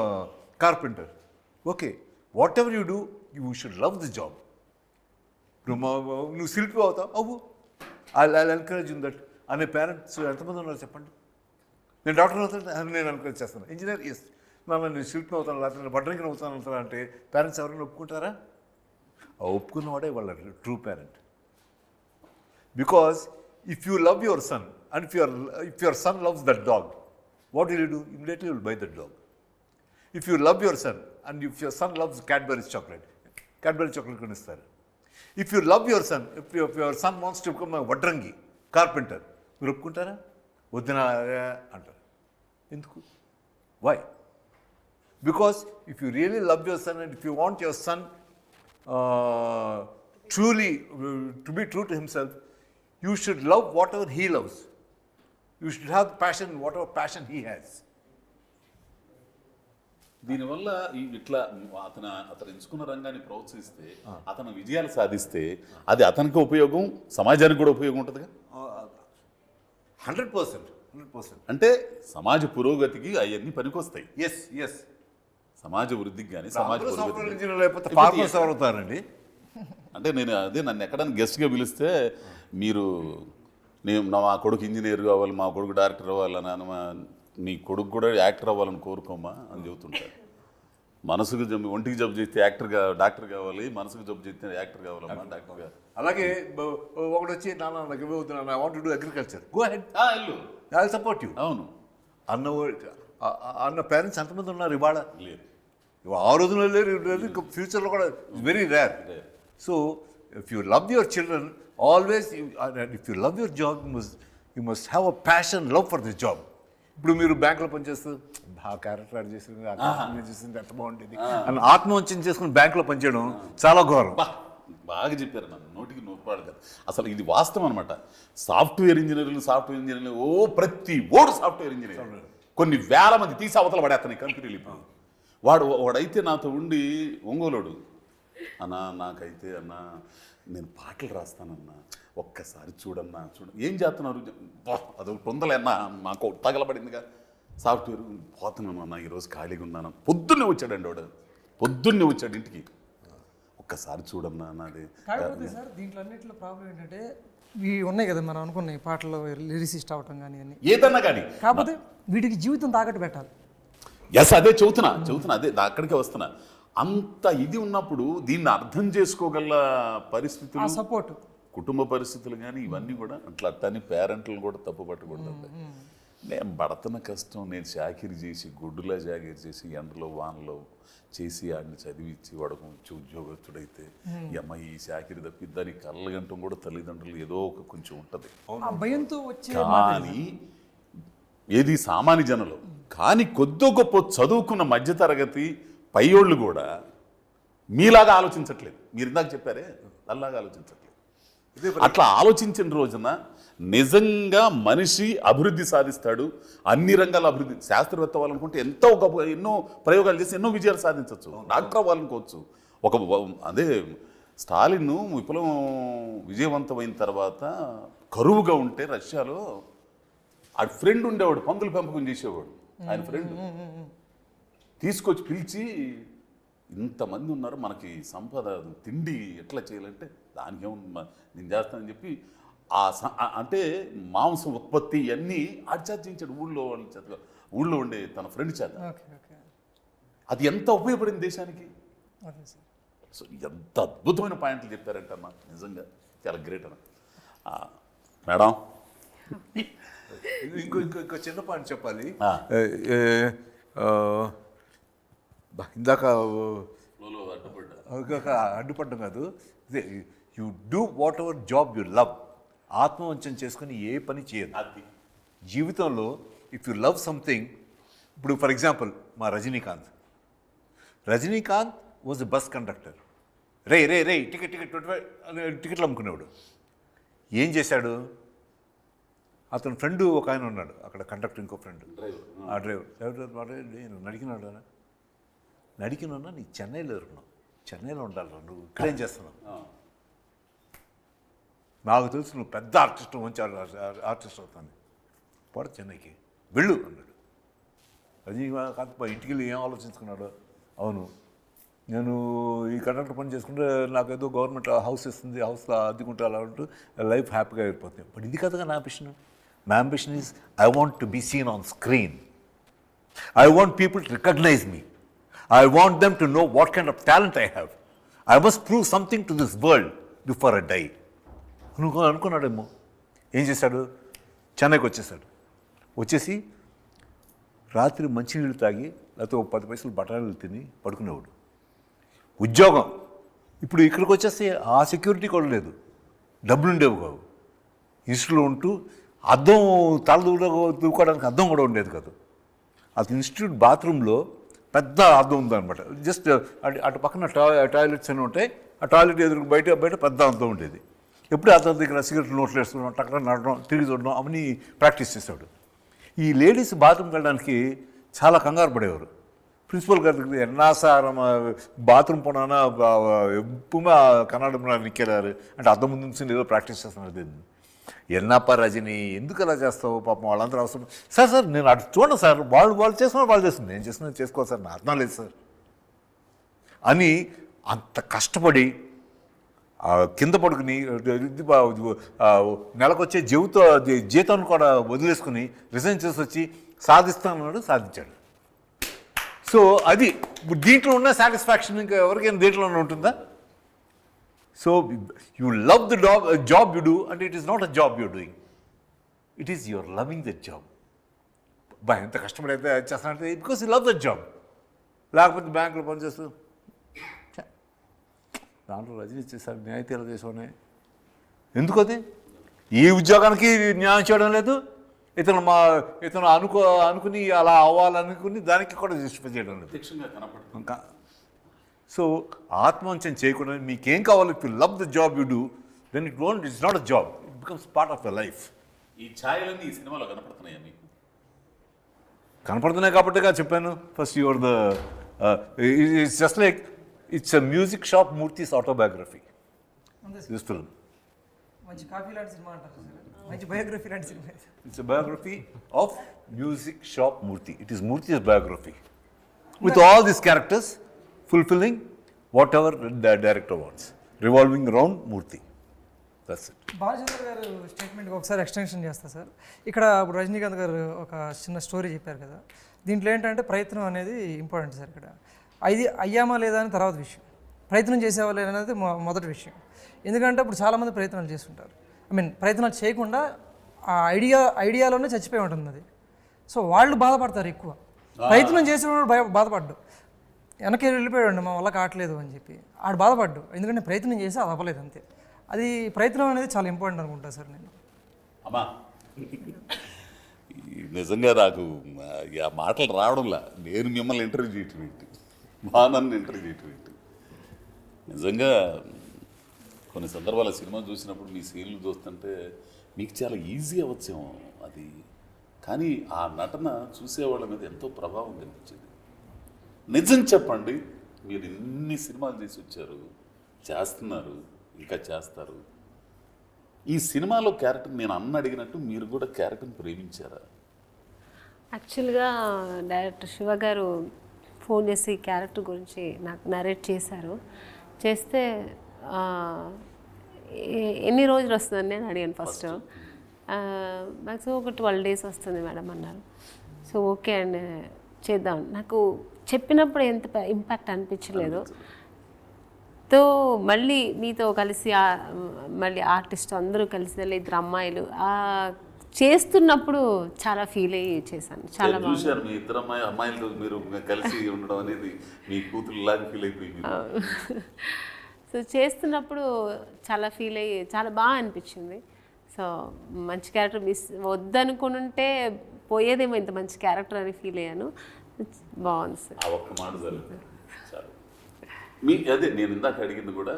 carpenter, okay, whatever you do you should love the job. నువ్వు శిల్పి అవుతావు, అవ్వు, ఐ ఎన్కరేజ్ ఇన్ దట్ అనే పేరెంట్స్ ఎంతమంది ఉన్నారు చెప్పండి. నేను డాక్టర్ అవుతాను, నేను ఎన్కరేజ్ చేస్తాను. ఇంజనీర్, ఎస్, నేను శిల్పి అవుతాను, లేకపోతే నేను వడ్రంగిని అవుతాను అవుతాను అంటే పేరెంట్స్ ఎవరైనా ఒప్పుకుంటారా? ఒప్పుకున్నవాడే వాళ్ళ true parent. Because if you love your son and if your son loves that dog, what will you do? Immediately will buy that dog. If you love your son and if your son loves Cadbury chocolate కొనిస్తారు. If you love your son, if your son wants to become వడ్రంగి, కార్పెంటర్, మీరు ఒప్పుకుంటారా? వద్దునా అంటారు. ఎందుకు? Why? Because if you really love your son and if you want your son truly, to be true to himself, you should love whatever he loves. You should have passion, whatever passion he has. దీనివల్ల ఇట్లా అతను ఎంచుకున్న రంగాన్ని ప్రోత్సహిస్తే అతను విజయాలు సాధిస్తే అది అతనికి ఉపయోగం, సమాజానికి కూడా ఉపయోగం ఉంటుందిగా. 100%. అంటే సమాజ పురోగతికి అవన్నీ పనికొస్తాయి. ఎస్ సమాజ వృద్ధికి కానీ సమాజ సాఫ్ట్వేర్ పురోగతికి. ఇంజనీర్ లేకపోతే ఫార్మర్స్ అవుతారండి. అంటే నేను నన్ను ఎక్కడైనా గెస్ట్గా పిలిస్తే మీరు మా కొడుకు ఇంజనీర్ కావాలి, మా కొడుకు డైరెక్టర్ అవ్వాలని, నీ కొడుకు కూడా యాక్టర్ అవ్వాలని కోరుకోమా అని చెబుతుంటారు. మనసుకు ఒంటికి జబ్బు చేస్తే డాక్టర్ కావాలి, మనసుకు జబ్బు చేస్తే యాక్టర్ కావాలమ్మా, డాక్టర్ కావాలి. అలాగే ఒకటి వచ్చి నాకు ఇవ్వవుతున్నాను, I want to do agriculture, go ahead, I will support you. అవును అన్న పేరెంట్స్ ఎంతమంది ఉన్నారు ఇవాళ? లేదు. ఆ రోజుల్లో లేరు, ఫ్యూచర్లో కూడా very rare. So if you love your children always, if you love your job you must have a passion, love for this job. ఇప్పుడు మీరు బ్యాంకులో పనిచేస్తూ ఆ క్యారెక్టర్ యాడ్ చేసింది, ఎంత బాగుంటుంది అని ఆత్మవంచన చేసుకుని బ్యాంకులో పనిచేయడం చాలా ఘోరం. బాగా చెప్పారు, నన్ను నోటికి నోటుపాడు కదా. అసలు ఇది వాస్తవం అనమాట. సాఫ్ట్వేర్ ఇంజనీర్లు ప్రతి ఓడు సాఫ్ట్వేర్ ఇంజనీర్, కొన్ని వేల మంది తీసి అవతల పడేస్తాను కంపెనీలు. ఇప్పుడు వాడైతే నాతో ఉండి ఒంగోలుడు, అన్నా నాకైతే అన్నా నేను పాటలు రాస్తానన్నా, ఒక్కసారి చూడన్నా ఏం చేస్తున్నారు, అదొక పొందలేన్నా మాకు తగలబడిందిగా సాఫ్ట్వేర్, పోతున్నాను అన్న ఈరోజు ఖాళీగా ఉన్నాను. పొద్దున్నే వచ్చాడండి వాడు, పొద్దున్నే వచ్చాడు ఇంటికి, ఒక్కసారి చూడన్నా అన్నది. కాకపోతే సార్ దీంట్లో అన్నింటిలో ప్రాబ్లం ఏంటంటే ఇవి ఉన్నాయి కదా మనం అనుకున్నాయి పాటల్లో లిరిసిస్ట్ అవటం కానీ అన్ని ఏదన్నా కానీ, కాకపోతే వీటికి జీవితం తాకట్టు పెట్టాలి. ఎస్ అదే చెబుతున్నా అదే అక్కడికే వస్తున్నా. అంత ఇది ఉన్నప్పుడు దీన్ని అర్థం చేసుకోగల పరిస్థితులు, సపోర్ట్, కుటుంబ పరిస్థితులు కానీ ఇవన్నీ కూడా అట్లా అట్టని పేరెంట్లను కూడా తప్పు పట్టకూడదు. నేను పడుతున్న కష్టం, నేను చాకిరి చేసి గుడ్డులా చాకిరి చేసి ఎండలో వానలో చేసి ఆడిని చదివించి వాడుకు ఉద్యోగస్తుడైతే ఈ అమ్మాయి ఈ చాకిరి తప్పిద్దని కళ్ళగంటం కూడా తల్లిదండ్రులు ఏదో ఒక కొంచెం ఉంటుంది. భయంతో వచ్చే కానీ ఏది సామాన్య జనులు కానీ కొద్దో గొప్ప చదువుకున్న మధ్యతరగతి పైయోళ్ళు కూడా మీలాగా ఆలోచించట్లేదు. మీరు ఇందాక చెప్పారే అలాగా ఆలోచించట్లేదు. అట్లా ఆలోచించిన రోజున నిజంగా మనిషి అభివృద్ధి సాధిస్తాడు. అన్ని రంగాల అభివృద్ధి, శాస్త్రవేత్త అవ్వాలనుకుంటే ఎన్నో ప్రయోగాలు చేసి ఎన్నో విజయాలు సాధించవచ్చు. డాక్టర్ అవ్వాలనుకోవచ్చు. అదే స్టాలిన్ విప్లవం విజయవంతమైన తర్వాత కరువుగా ఉంటే రష్యాలో ఆ ఫ్రెండ్ ఉండేవాడు, పందుల పెంపకం చేసేవాడు. ఆయన ఫ్రెండ్ తీసుకొచ్చి పిలిచి, ఇంతమంది ఉన్నారు మనకి సంపద తిండి ఎట్లా చేయాలంటే దానికి ఏమన్నా నేను చేస్తానని చెప్పి అంటే మాంసం ఉత్పత్తి అన్నీ ఆచార్జించాడు ఊళ్ళో వాళ్ళ చేత, ఊళ్ళో ఉండే తన ఫ్రెండ్ చేత. అది ఎంత ఉపయోగపడింది దేశానికి. సో ఎంత అద్భుతమైన పాయింట్లు చెప్పారంటే అన్న, నిజంగా చాలా గ్రేట్ అన్న. మేడం ఇంకో చిన్న పాయింట్ చెప్పాలి. ఇందాక అడ్డుపడ్డం కాదు, you do whatever job you love. ఆత్మవంచన చేసుకుని ఏ పని చేయదు అది జీవితంలో. ఇఫ్ యూ లవ్ సంథింగ్, ఇప్పుడు ఫర్ ఎగ్జాంపుల్ మా Rajinikanth was a bus conductor. రే టికెట్లు అమ్ముకునేవాడు. ఏం చేశాడు? అతని ఫ్రెండ్ ఒక ఆయన ఉన్నాడు అక్కడ, కండక్టర్, ఇంకో ఫ్రెండ్, ఆ డ్రైవర్ నేను నడికినా నీ చెన్నైలో ఎరుకున్నావు, చెన్నైలో ఉండాలి, నువ్వు ఇక్కడేం చేస్తున్నావు? నాకు తెలుసు నువ్వు పెద్ద ఆర్టిస్ట్, మంచి ఆర్టిస్ట్ అవుతాను, పోడు చెన్నైకి వెళ్ళు అన్నాడు. రజనీకాంత్ ఇంటికి వెళ్ళి ఏం ఆలోచించుకున్నాడు? అవును, నేను ఈ కండక్టర్ పని చేసుకుంటే నాకేదో గవర్నమెంట్ హౌస్ ఇస్తుంది, హౌస్లో అద్దెకుంటే అలా ఉంటూ లైఫ్ హ్యాపీగా అయిపోతుంది. బట్ ఇది కదగా నా ambition. My ambition is I want to be seen on screen. I want people to recognize me. I want them to know what kind of talent I have. I must prove something to this world before I die. అనుకున్నాడేమో. ఏం చేశాడు? చెన్నైకి వచ్చేసి రాత్రి మంచినీళ్ళు తాగి లేకపోతే 10 పైసలు బఠానీలు తిని పడుకునేవాడు. ఉద్యోగం ఇప్పుడు ఇక్కడికి వచ్చేస్తే ఆ సెక్యూరిటీ కూడా లేదు, డబ్బులు ఉండేవి కావు. ఇన్స్టిట్యూట్లో ఉంటూ అద్దం తల దూకోవడానికి అద్దం కూడా ఉండేది కాదు. అది ఇన్స్టిట్యూట్ బాత్రూంలో పెద్ద అద్దం ఉందన్నమాట. జస్ట్ అటు పక్కన టాయిలెట్స్ అని ఉంటాయి, ఆ టాయిలెట్ ఎదురు బయట పెద్ద అద్దం ఉండేది. ఎప్పుడు అద్దం దగ్గర సిగరెట్ నోట్లు వేసుకోవడం, టక్కన నడడం, తిరిగి చూడడం అవన్నీ ప్రాక్టీస్ చేసేవాడు. ఈ లేడీస్ బాత్రూమ్కి వెళ్ళడానికి చాలా కంగారు పడేవారు. ప్రిన్సిపల్ గారి దగ్గర ఎన్నాసార్ బాత్రూమ్ పోనా ఎప్పుమా కన్నడ నిక్కెళ్ళారు అంటే అద్దం ముందు నుంచి ఏదో ప్రాక్టీస్ చేస్తున్నారు. ఎన్నప్ప రజని ఎందుకు అలా చేస్తావు, పాపం వాళ్ళందరూ అవసరం. సార్ నేను అటు చూడండి సార్, వాళ్ళు చేస్తున్నారు, వాళ్ళు చేస్తుంది, నేను చేస్తున్నా చేసుకోవాలి సార్, నా అర్థం లేదు సార్ అని అంత కష్టపడి కింద పడుకుని నెలకొచ్చే జీతాన్ని కూడా వదిలేసుకుని రిజైన్ చేసి వచ్చి సాధిస్తానన్నాడు, సాధించాడు. సో అది దీంట్లో ఉన్న సాటిస్ఫాక్షన్ ఇంకా ఎవరికైనా దీంట్లోనే ఉంటుందా? So you love the job you do and it is not a job you're doing, it is your loving the job. బా ఎంత కష్టపడి అయితే చేస్తానంటే because you love the job. లేకపోతే బ్యాంకులో పనిచేస్తూ దాంట్లో రజనీ చేశారు, న్యాయతీలు చేసానే ఎందుకు, అది ఈ ఉద్యోగానికి న్యాయం చేయడం లేదు, ఇతను అనుకుని అలా అవ్వాలనుకుని దానికి కూడా జస్టిఫై చేయడం లేదు. సో ఆత్మవంచన చేయకుండా మీకేం కావాలి, if you love the job you do then it's not a job, it becomes part of the life. ఈ ఛాయలన్నీ ఈ సినిమాలో కనపడుతున్నాయా మీకు? కనపడుతున్నాయి కాబట్టిగా చెప్పాను. First your the it's just like it's a music shop Murthy's autobiography. This film మంచి కాఫీ లాంటి సినిమా అంటారు సార్, మంచి బయోగ్రఫీ లాంటి cinema. It's a biography of Music Shop Murthy. It is Murthy's biography. With all these characters fulfilling whatever the director wants. Revolving around Murthy. That's it. Balachandra గారు స్టేట్మెంట్కి ఒకసారి ఎక్స్టెన్షన్ చేస్తా సార్. ఇక్కడ ఇప్పుడు రజనీకాంత్ గారు ఒక చిన్న స్టోరీ చెప్పారు కదా, దీంట్లో ఏంటంటే ప్రయత్నం అనేది ఇంపార్టెంట్ సార్. ఇక్కడ అది అయ్యామా లేదా అని తర్వాత విషయం, ప్రయత్నం చేసేవాళ్ళు అనేది మొదటి విషయం. ఎందుకంటే ఇప్పుడు చాలామంది ప్రయత్నాలు చేస్తుంటారు, ప్రయత్నాలు చేయకుండా ఆ ఐడియాలోనే చచ్చిపోయి ఉంటుంది అది. సో వాళ్ళు బాధపడతారు ఎక్కువ, ప్రయత్నం చేసేవాడు బాధపడ్డు, వెనక్కి వెళ్ళిపోయాడు మా వల్ల కావట్లేదు అని చెప్పి ఆడు బాధపడ్డు, ఎందుకంటే ప్రయత్నం చేసి అది అవ్వలేదు అంతే. అది ప్రయత్నం అనేది చాలా ఇంపార్టెంట్ అనుకుంటా సార్ నేను. అమ్మా నిజంగా నాకు ఆ మాటలు రావడంలా, నేను మిమ్మల్ని ఇంటర్వ్యూ చేయటం ఏంటి, మా నన్ను ఇంటర్వ్యూ చేయటం ఏంటి. నిజంగా కొన్ని సందర్భాల సినిమా చూసినప్పుడు మీ సీన్లు చూస్తుంటే మీకు చాలా ఈజీ అవ్వచ్చేమో అది, కానీ ఆ నటన చూసేవాళ్ళ మీద ఎంతో ప్రభావం కనిపించింది. నిజం చెప్పండి, మీరు ఎన్ని సినిమాలు చేసి వచ్చారు, చేస్తున్నారు, ఇంకా చేస్తారు. ఈ సినిమాలో క్యారెక్టర్ నేను అడిగినట్టు మీరు కూడా క్యారెక్టర్ని ప్రేమించారా? యాక్చువల్గా డైరెక్టర్ శివ గారు ఫోన్ చేసి క్యారెక్టర్ గురించి నాకు నరేట్ చేశారు. చేస్తే ఎన్ని రోజులు వస్తుందని నేను అడిగాను ఫస్ట్. మ్యాక్సిమం ఒక 12 days వస్తుంది మేడం అన్నారు. సో ఓకే అండి చేద్దాం. నాకు చెప్పినప్పుడు ఎంత ఇంపాక్ట్ అనిపించలేదు. తో మళ్ళీ మీతో కలిసి మళ్ళీ ఆర్టిస్ట్ అందరూ కలిసి 2 అమ్మాయిలు చేస్తున్నప్పుడు చాలా ఫీల్ అయ్యి చేశాను. చాలా చూశారు మీ 2 అమ్మాయిలు మీరు కలిసి ఉండడం అనేది మీ కూతురులాగా ఫీల్ అయిపోయింది. సో చేస్తున్నప్పుడు చాలా ఫీల్ అయ్యి చాలా బాగా అనిపించింది. సో మంచి క్యారెక్టర్ మిస్ వద్దనుకుని ఉంటే పోయేదేమో ఇంత మంచి క్యారెక్టర్ అని ఫీల్ అయ్యాను. బాగుంది సార్. ఆ ఒక్క మాట జరుగుతుంది చాలు. మీ అదే నేను ఇందాక అడిగింది కూడా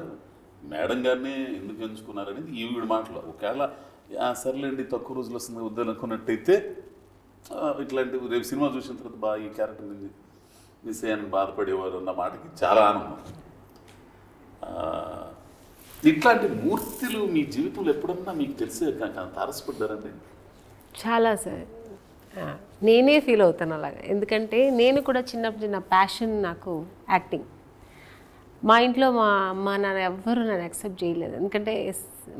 మేడం గారిని ఎందుకు ఎంచుకున్నారనేది ఈవిడ మాటలో. ఒకవేళ సర్లేండి తక్కువ రోజులు వస్తుంది వద్దనుకున్నట్టయితే ఇట్లాంటి రేపు సినిమా చూసిన తర్వాత బాగా ఈ క్యారెక్టర్ మిస్ అయ్యాలని బాధపడేవారు అన్న మాటకి చాలా ఆనందం. ఇట్లాంటి మూర్తులు మీ జీవితంలో ఎప్పుడన్నా మీకు తెలిసే తారసపడ్డారండి? చాలా సార్, నేనే ఫీల్ అవుతాను అలాగా. ఎందుకంటే నేను కూడా చిన్నప్పుడు నా ప్యాషన్ నాకు యాక్టింగ్. మా ఇంట్లో మా అమ్మ నాన్న ఎవ్వరూ నన్ను యాక్సెప్ట్ చేయలేదు. ఎందుకంటే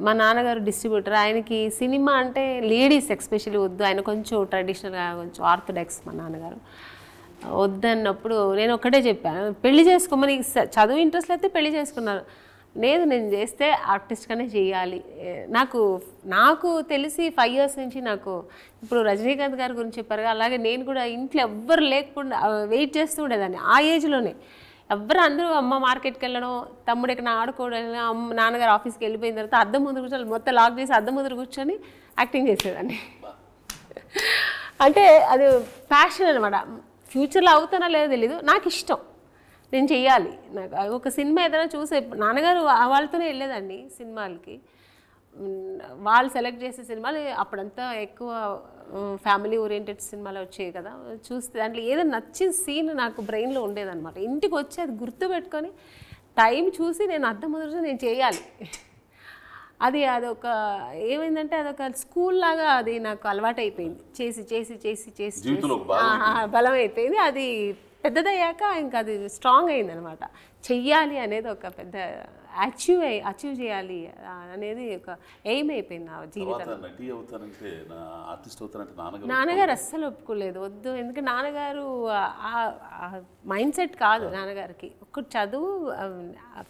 మా నాన్నగారు డిస్ట్రిబ్యూటర్, ఆయనకి సినిమా అంటే లేడీస్ ఎస్పెషల్లీ వద్దు, ఆయన కొంచెం ట్రెడిషనల్గా కొంచెం ఆర్థోడాక్స్ మా నాన్నగారు. వద్దన్నప్పుడు నేను ఒక్కటే చెప్పాను, పెళ్లి చేసుకోమని. చదువు ఇంట్రెస్ట్ అయితే పెళ్లి చేసుకున్నారు. లేదు నేను చేస్తే ఆర్టిస్ట్గానే చేయాలి. నాకు తెలిసి 5 years నుంచి నాకు ఇప్పుడు రజనీకాంత్ గారి గురించి చెప్పారు, అలాగే నేను కూడా ఇంట్లో ఎవ్వరు లేకుండా వెయిట్ చేస్తూ ఉండేదాన్ని. ఆ ఏజ్లోనే అందరూ అమ్మ మార్కెట్కి వెళ్ళడం, తమ్ముడు ఎక్కడ ఆడుకోవడం, నాన్నగారు ఆఫీస్కి వెళ్ళిపోయిన తర్వాత అద్దం ముందు కూర్చొని మొత్తం లాక్ చేసి అద్దం ముందు కూర్చొని యాక్టింగ్ చేసేదాన్ని. అంటే అది ప్యాషన్ అనమాట. ఫ్యూచర్లో అవుతానో లేదో తెలీదు, నాకు ఇష్టం, నేను చెయ్యాలి. నాకు ఒక సినిమా ఏదైనా చూసే, నాన్నగారు వాళ్ళతోనే వెళ్ళేదండి సినిమాలకి. వాళ్ళు సెలెక్ట్ చేసే సినిమాలు అప్పుడంతా ఎక్కువ ఫ్యామిలీ ఓరియంటెడ్ సినిమాలు వచ్చాయి కదా, చూస్తే దాంట్లో ఏదో నచ్చిన సీన్ నాకు బ్రెయిన్లో ఉండేదన్నమాట. ఇంటికి వచ్చి అది గుర్తుపెట్టుకొని టైం చూసి నేను అర్థం మొదటి నేను చేయాలి. అదొక ఏమైందంటే అదొక స్కూల్ లాగా అది నాకు అలవాటు అయిపోయింది. చేసి చేసి చేసి చేసి బలం అయిపోయింది. అది పెద్దదయ్యాక ఇంకా అది స్ట్రాంగ్ అయింది అనమాట. చెయ్యాలి అనేది ఒక పెద్ద అచీవ్ చేయాలి అనేది ఒక ఎయిమ్ అయిపోయింది నా జీవితంలో. నాన్నగారు అస్సలు ఒప్పుకోలేదు, వద్దు. ఎందుకంటే నాన్నగారు మైండ్ సెట్ కాదు నాన్నగారికి. ఒక చదువు,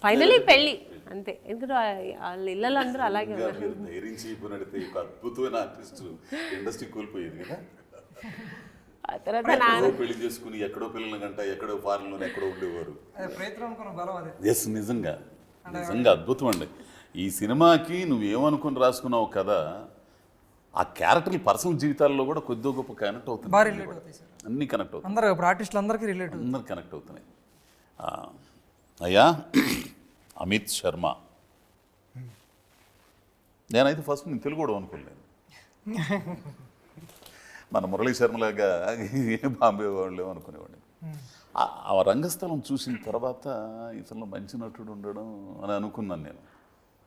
ఫైనలీ పెళ్ళి అంతే. ఎందుకంటే వాళ్ళ ఇళ్ళలో అందరూ అలాగే ఉన్నారు. ఆ తర్వాత పెళ్లి చేసుకుని ఎక్కడో పిల్లల గంట ఎక్కడో ఫారెన్లో ఎక్కడో ఉండేవారు. నిజంగా నిజంగా అద్భుతం అండి. ఈ సినిమాకి నువ్వేమనుకుని రాసుకున్నావు కదా, ఆ క్యారెక్టర్లు పర్సనల్ జీవితాల్లో కూడా కొద్దిగా గొప్ప కనెక్ట్ అవుతుంది. అన్నీ కనెక్ట్ అవుతుంది. అందరూ ఇప్పుడు ఆర్టిస్టులు అందరికీ రిలేట్, అందరు కనెక్ట్ అవుతున్నాయి. అయ్యా అమిత్ శర్మ, నేనైతే ఫస్ట్ నేను తెలుగు కూడా అనుకోలేదు. మన మురళీ శర్మలాగా బాంబే వాళ్ళు అనుకునేవాడిని. ఆ రంగస్థలం చూసిన తర్వాత ఇతను మంచి నటుడు ఉండడం అని అనుకున్నాను నేను.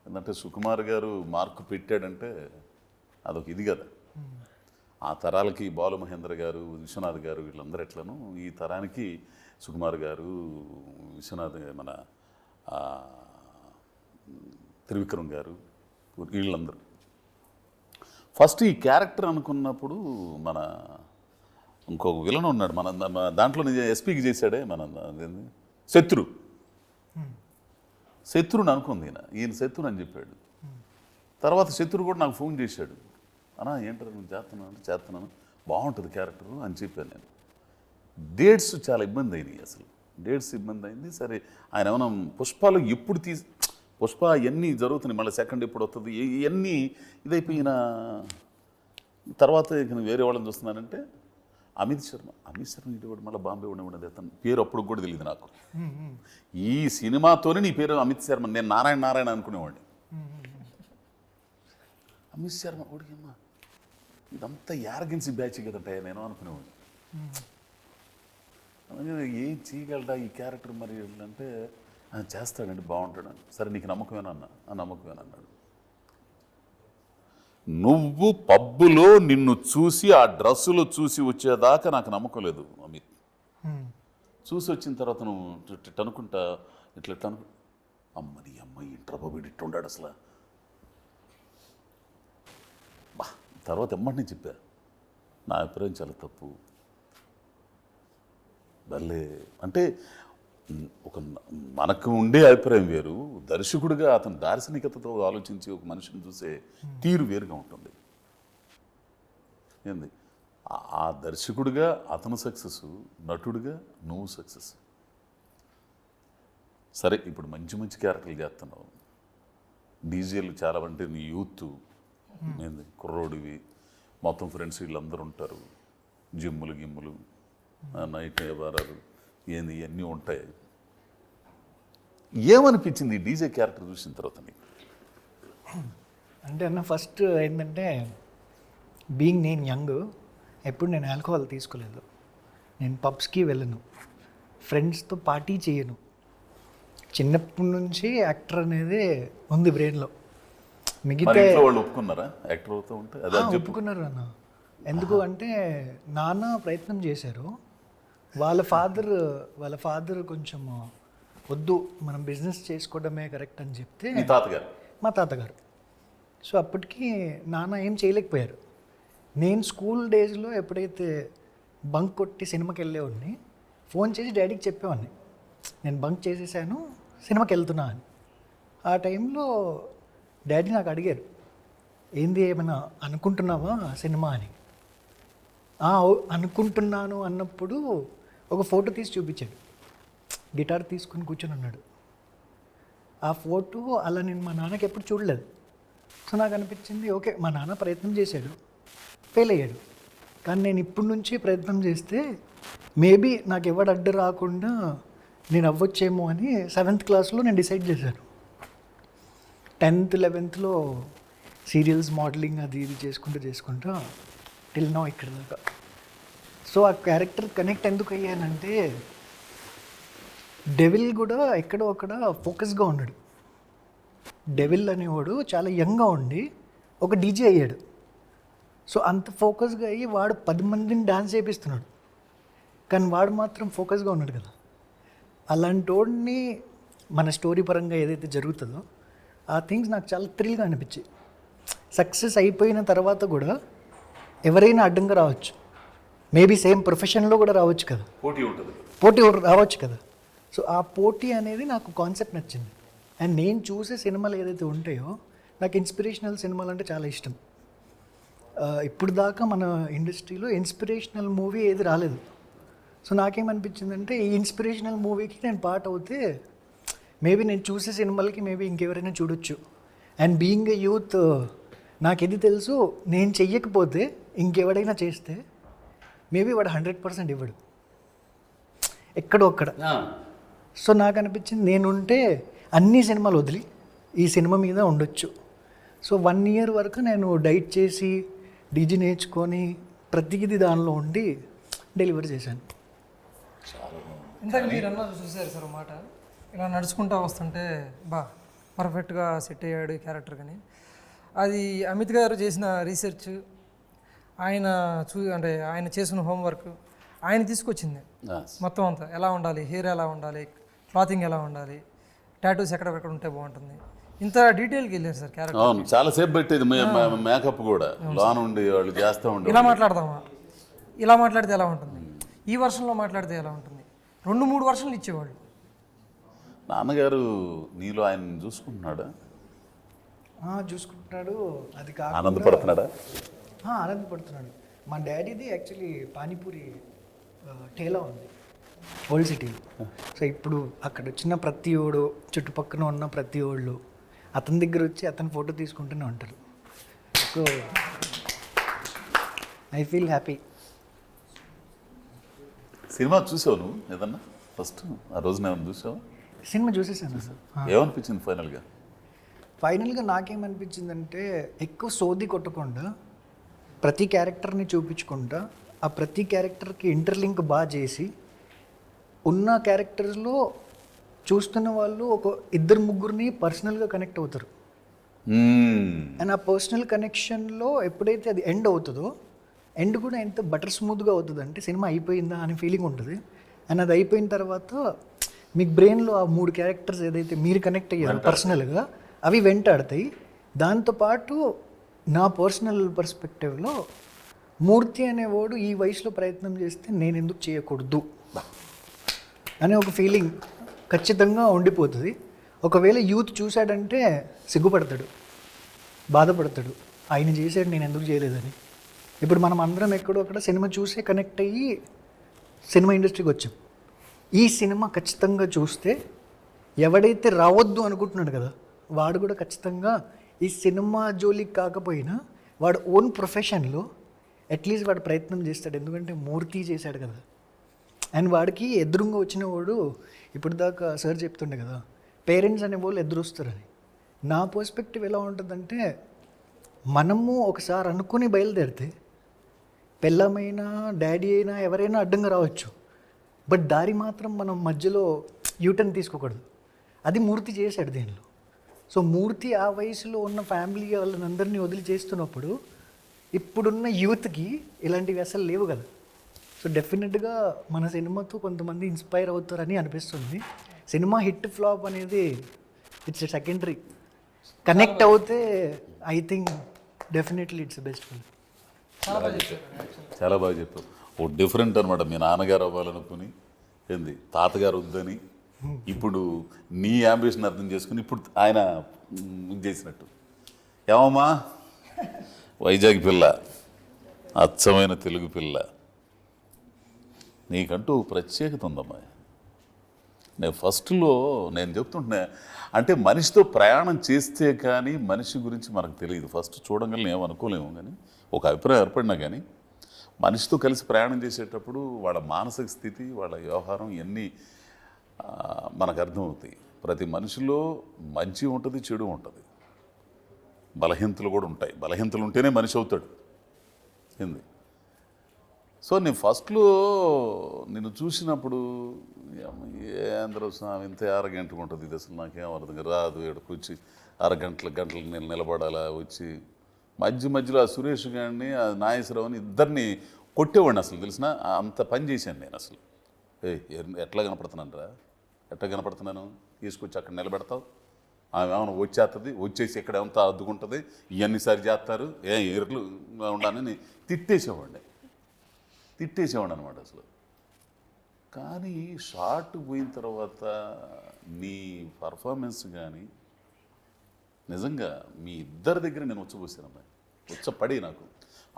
ఎందుకంటే సుకుమార్ గారు మార్కు పెట్టాడంటే అదొక ఇది కదా. ఆ తరాలకి బాలు మహేంద్ర గారు, విశ్వనాథ్ గారు వీళ్ళందరూ ఎట్లను, ఈ తరానికి సుకుమార్ గారు, విశ్వనాథ్, మన త్రివిక్రమ్ గారు, వీళ్ళందరూ ఫస్ట్ ఈ క్యారెక్టర్ అనుకున్నప్పుడు మన ఇంకొక విలన్ ఉన్నాడు మన దాంట్లో ఎస్పీకి చేశాడే మన శత్రుని అనుకుంది ఈయన శత్రుని అని చెప్పాడు. తర్వాత శత్రు కూడా నాకు ఫోన్ చేశాడు, అన్నా ఏంటారు నేను చేస్తున్నాను బాగుంటుంది క్యారెక్టరు అని చెప్పాను నేను. డేట్స్ చాలా ఇబ్బంది అయినాయి, అసలు డేట్స్ ఇబ్బంది అయింది. సరే ఆయన ఏమైనా పుష్పాలు ఎప్పుడు పుష్ప ఇవన్నీ జరుగుతున్నాయి, మళ్ళీ సెకండ్ ఎప్పుడు వస్తుంది, ఇవన్నీ ఇదైపోయిన తర్వాత ఇక వేరే వాళ్ళని చూస్తున్నానంటే అమిత్ శర్మ ఇటువంటి మళ్ళీ బాంబే ఉండేది అతను పేరు అప్పుడు కూడా తెలియదు నాకు. ఈ సినిమాతోనే నీ పేరు అమిత్ శర్మ, నేను నారాయణ అనుకునేవాడిని. అమిత్ శర్మ ఓడికమ్మా ఇదంతా యారగెన్సీ బ్యాచ్ కదంట నేను అనుకునేవాడిని. ఏం చేయగలడా ఈ క్యారెక్టర్ మరి అంటే చేస్తాడండి బాగుంటాడని. సరే నీకు నమ్మకమేనన్నా, నమ్మకమేనన్నాడు. నువ్వు పబ్బులో నిన్ను చూసి ఆ డ్రెస్సులో చూసి వచ్చేదాకా నాకు నమ్మకం లేదు అమిత్. చూసి వచ్చిన తర్వాత నువ్వు ఇట్లా అనుకుంటా ఇట్లా అమ్మని అమ్మాయి ఇంటర్ వీడు ఇట్లా ఉండాడు అసలు బా. తర్వాత ఎమ్మటిని చెప్పా, నా అభిప్రాయం చాలా తప్పు భలే అంటే ఒక మనకు ఉండే అభిప్రాయం వేరు, దర్శకుడిగా అతను దార్శనికతతో ఆలోచించి ఒక మనిషిని చూసే తీరు వేరుగా ఉంటుంది. ఏంది ఆ దర్శకుడిగా అతను సక్సెస్, నటుడిగా నువ్వు సక్సెస్. సరే ఇప్పుడు మంచి మంచి క్యారెక్టర్లు చేస్తున్నావు, డీజేలు చాలా అంటే నీ యూత్ ఏంది కుర్రోడివి, మొత్తం ఫ్రెండ్స్ వీళ్ళందరూ ఉంటారు, జిమ్ములు నైట్ వారాలు ఏంది ఇవన్నీ ఉంటాయి. ఏమనిపించింది ఈ డీజే క్యారెక్టర్ చూసిన తర్వాత నీకు? అంటే అన్న ఫస్ట్ ఏంటంటే బీయింగ్ నేను యంగ్, ఎప్పుడు నేను ఆల్కహాల్ తీసుకోలేదు, నేను పబ్స్కి వెళ్ళను, ఫ్రెండ్స్తో పార్టీ చేయను. చిన్నప్పటి నుంచి యాక్టర్ అనేది ఉంది బ్రెయిన్లో. మిగతా వాళ్ళు ఒప్పుకున్నారా యాక్టర్ అవుతూ ఉంటే? ఒప్పుకున్నారు అన్న. ఎందుకు అంటే నాన్న ప్రయత్నం చేశారు, వాళ్ళ ఫాదర్ కొంచెం వద్దు మనం బిజినెస్ చేసుకోవడమే కరెక్ట్ అని చెప్తే మా తాతగారు. సో అప్పటికి నాన్న ఏం చేయలేకపోయారు. నేను స్కూల్ డేస్లో ఎప్పుడైతే బంక్ కొట్టి సినిమాకి వెళ్ళేవాడిని, ఫోన్ చేసి డాడీకి చెప్పేవాడిని నేను బంక్ చేసేసాను సినిమాకి వెళ్తున్నా అని. ఆ టైంలో డాడీ నాకు అడిగారు, ఏంది ఏమైనా అనుకుంటున్నావా సినిమా అని. అనుకుంటున్నాను అన్నప్పుడు ఒక ఫోటో తీసి చూపించాడు, గిటార్ తీసుకుని కూర్చొని ఉన్నాడు. ఆ ఫోటో అలా నేను మా నాన్నకి ఎప్పుడు చూడలేదు. సో నాకు అనిపించింది ఓకే మా నాన్న ప్రయత్నం చేశాడు, ఫెయిల్ అయ్యాడు, కానీ నేను ఇప్పటి నుంచి ప్రయత్నం చేస్తే మేబీ నాకు ఎవడు అడ్డు రాకుండా నేను అవ్వచ్చేమో అని 7th క్లాస్లో నేను డిసైడ్ చేశాను. 10th 11thలో సీరియల్స్ మోడలింగ్ అది ఇది చేసుకుంటూ టిల్ నౌ ఇక్కడ దాకా. సో ఆ క్యారెక్టర్ కనెక్ట్ ఎందుకు అయ్యానంటే డెవిల్ కూడా ఎక్కడో అక్కడ ఫోకస్గా ఉన్నాడు. డెవిల్ అనేవాడు చాలా యంగ్గా ఉండి ఒక డీజే అయ్యాడు. సో అంత ఫోకస్గా అయ్యి వాడు 10 మందిని డాన్స్ చేపిస్తున్నాడు, కానీ వాడు మాత్రం ఫోకస్గా ఉన్నాడు కదా. అలాంటి వాడిని మన స్టోరీ పరంగా ఏదైతే జరుగుతుందో ఆ థింగ్స్ నాకు చాలా థ్రిల్గా అనిపించాయి. సక్సెస్ అయిపోయిన తర్వాత కూడా ఎవరైనా అడ్డంగా రావచ్చు, మేబీ సేమ్ ప్రొఫెషన్లో కూడా రావచ్చు కదా, పోటీ రావచ్చు కదా. సో ఆ పోటీ అనేది నాకు కాన్సెప్ట్ నచ్చింది. అండ్ నేను చూసే సినిమాలు ఏదైతే ఉంటాయో నాకు ఇన్స్పిరేషనల్ సినిమాలు అంటే చాలా ఇష్టం. ఇప్పుడు దాకా మన ఇండస్ట్రీలో ఇన్స్పిరేషనల్ మూవీ ఏది రాలేదు. సో నాకేమనిపించిందంటే ఈ ఇన్స్పిరేషనల్ మూవీకి నేను పార్ట్ అవుతే మేబీ నేను చూసే సినిమాలకి మేబీ ఇంకెవరైనా చూడొచ్చు. అండ్ బీయింగ్ ఎ యూత్ నాకు ఇది తెలుసు, నేను చెయ్యకపోతే ఇంకెవడైనా చేస్తే మేబీ వాడు 100% ఇవ్వడు ఎక్కడో అక్కడ. సో నాకు అనిపించింది నేనుంటే అన్ని సినిమాలు వదిలి ఈ సినిమా మీద ఉండొచ్చు. సో 1 year వరకు నేను డైట్ చేసి డీజీ నేర్చుకొని ప్రతిదీ దానిలో ఉండి డెలివరీ చేశాను. ఇందాక మీరు అన్నారు చూసారు సార్ మాట, ఇలా నడుచుకుంటూ వస్తుంటే పర్ఫెక్ట్గా సెట్ అయ్యాడు ఈ క్యారెక్టర్. కానీ అది అమిత్ గారు చేసిన రీసెర్చ్, ఆయన అంటే ఆయన చేసిన హోంవర్క్ ఆయన తీసుకొచ్చింది మొత్తం అంతా. ఎలా ఉండాలి, హెయిర్ ఎలా ఉండాలి, క్లాతింగ్ ఎలా ఉండాలి, టాటూస్ ఎక్కడెక్కడ ఉంటే బాగుంటుంది, ఇంత డీటెయిల్కి వెళ్ళారు సార్ క్యారెక్టర్. అవును, చాలా సేపు పెట్టేది మేకప్ కూడా లోన్ ఉండి వాళ్ళు చేస్తూ ఉండి. ఇలా మాట్లాడదామా, ఇలా మాట్లాడితే ఎలా ఉంటుంది, ఈ వర్షన్లో మాట్లాడితే ఎలా ఉంటుంది, 2-3 వర్షన్లు ఇచ్చేవాళ్ళు. నాన్నగారు నీలో ఆయన చూసుకుంటున్నాడా? చూసుకుంటున్నాడు. అది కాక ఆనందపడుతున్నాడా? ఆనందపడుతున్నాడు. మా డాడీది యాక్చువల్లీ పానీపూరి ఠేలా ఉంది ఓల్డ్ సిటీలో. సో ఇప్పుడు అక్కడ వచ్చిన ప్రతి ఓడు, చుట్టుపక్కల ఉన్న ప్రతి ఓళ్ళు అతని దగ్గర వచ్చి అతని ఫోటో తీసుకుంటూనే ఉంటారు. So I feel happy. Cinema చూసావు నువ్వు ఏదన్నా ఫస్ట్ ఆ రోజున ఏమన్నా చూసావు? సినిమా చూసేసాను సార్. ఏమనిపించింది ఫైనల్గా? ఫైనల్గా నాకేమనిపించిందంటే ఎక్కువ సోది కొట్టకుండా ప్రతి క్యారెక్టర్ని చూపించుకుంటా ఆ ప్రతి క్యారెక్టర్కి ఇంటర్లింక్ బాగా చేసి ఉన్న క్యారెక్టర్స్లో చూస్తున్న వాళ్ళు ఒక 2-3 పర్సనల్గా కనెక్ట్ అవుతారు. అండ్ ఆ పర్సనల్ కనెక్షన్లో ఎప్పుడైతే అది ఎండ్ అవుతుందో, ఎండ్ కూడా ఎంత బటర్ స్మూత్గా అవుతుంది అంటే సినిమా అయిపోయిందా అనే ఫీలింగ్ ఉంటుంది. అండ్ అది అయిపోయిన తర్వాత మీకు బ్రెయిన్లో ఆ 3 క్యారెక్టర్స్ ఏదైతే మీరు కనెక్ట్ అయ్యారో పర్సనల్గా అవి వెంటాడతాయి. దాంతోపాటు నా పర్సనల్ పర్స్పెక్టివ్లో మూర్తి అనేవాడు ఈ వయసులో ప్రయత్నం చేస్తే నేను ఎందుకు చేయకూడదు అనే ఒక ఫీలింగ్ ఖచ్చితంగా ఉండిపోతుంది. ఒకవేళ యూత్ చూశాడంటే సిగ్గుపడతాడు, బాధపడతాడు, ఆయన చేశాడు నేను ఎందుకు చేయలేదని. ఇప్పుడు మనం అందరం ఎక్కడో అక్కడ సినిమా చూసే కనెక్ట్ అయ్యి సినిమా ఇండస్ట్రీకి వచ్చాం. ఈ సినిమా ఖచ్చితంగా చూస్తే ఎవడైతే రావద్దు అనుకుంటున్నాడు కదా వాడు కూడా ఖచ్చితంగా ఈ సినిమా జోలికి కాకపోయినా వాడు ఓన్ ప్రొఫెషన్లో అట్లీస్ట్ వాడు ప్రయత్నం చేస్తాడు. ఎందుకంటే మూర్తి చేశాడు కదా. అండ్ వాడికి ఎదురుగా వచ్చిన వాడు ఇప్పుడు దాకా సార్ చెప్తుండే కదా పేరెంట్స్ అనే వాళ్ళు ఎదురు వస్తారని. నా పర్స్పెక్టివ్ ఎలా ఉంటుందంటే మనము ఒకసారి అనుకుని బయలుదేరితే పెళ్ళమైనా డాడీ అయినా ఎవరైనా అడ్డంగా రావచ్చు, బట్ దారి మాత్రం మనం మధ్యలో యూటర్న్ తీసుకోకూడదు. అది మూర్తి చేశాడు దీనిలో. సో మూర్తి ఆ వయసులో ఉన్న ఫ్యామిలీ వాళ్ళందరినీ వదిలి చేస్తున్నప్పుడు ఇప్పుడున్న యూత్కి ఇలాంటివి అసలు లేవు కదా. సో డెఫినెట్గా మన సినిమాతో కొంతమంది ఇన్స్పైర్ అవుతారని అనిపిస్తుంది. సినిమా హిట్ ఫ్లాప్ అనేది ఇట్స్ సెకండరీ. కనెక్ట్ అవుతే I think definitely it's best film. చాలా బాగా చెప్పావు. ఓ డిఫరెంట్ అనమాట. మీ నాన్నగారు అవ్వాలనుకుని ఏంది తాతగారు వద్దని ఇప్పుడు నీ యాంబిషన్ అర్థం చేసుకుని ఇప్పుడు ఆయన ఇది చేసినట్టు. ఏమమ్మా వైజాగ్ పిల్ల, అచ్చమైన తెలుగు పిల్ల, నీకంటూ ప్రత్యేకత ఉందమ్మా. నేను ఫస్ట్లో నేను చెప్తుంటున్నా అంటే మనిషితో ప్రయాణం చేస్తే కానీ మనిషి గురించి మనకు తెలియదు. ఫస్ట్ చూడగలని ఏమనుకోలేము, కానీ ఒక అభిప్రాయం ఏర్పడినా కానీ మనిషితో కలిసి ప్రయాణం చేసేటప్పుడు వాళ్ళ మానసిక స్థితి, వాళ్ళ వ్యవహారం ఇవన్నీ మనకు అర్థమవుతాయి. ప్రతి మనిషిలో మంచి ఉంటుంది, చెడు ఉంటుంది, బలహీనతలు కూడా ఉంటాయి. బలహీనతలు ఉంటేనే మనిషి అవుతాడు. ఏంది? సో నేను ఫస్ట్లో నిన్ను చూసినప్పుడు ఏంద్ర స్వామి ఇంత అరగంటగా ఉంటుంది, ఇది అసలు నాకేం అర్థం రాదు, ఇక్కడికి వచ్చి గంటలు నేను నిలబడాలా, వచ్చి మధ్యలో ఆ సురేష్ గారిని, ఆ నాగేశ్వరరావుని ఇద్దరిని కొట్టేవాడిని అసలు, తెలిసిన అంత పని చేశాను నేను అసలు. ఎట్లా కనపడుతున్నాను రా, ఎట్లా కనపడుతున్నాను, తీసుకొచ్చి అక్కడ నిలబెడతావు, ఆమె ఏమైనా వచ్చేస్తుంది, వచ్చేసి ఇక్కడ ఏమంతా అద్దుకుంటుంది, ఇవన్నీ సరి చేస్తారు, ఎరుకులు ఉండాలని తిట్టేసేవాడిని అనమాట అసలు. కానీ షార్ట్ పోయిన తర్వాత నీ పర్ఫార్మెన్స్ కానీ నిజంగా మీ ఇద్దరి దగ్గర నేను వచ్చపోసాను. వచ్చపడి నాకు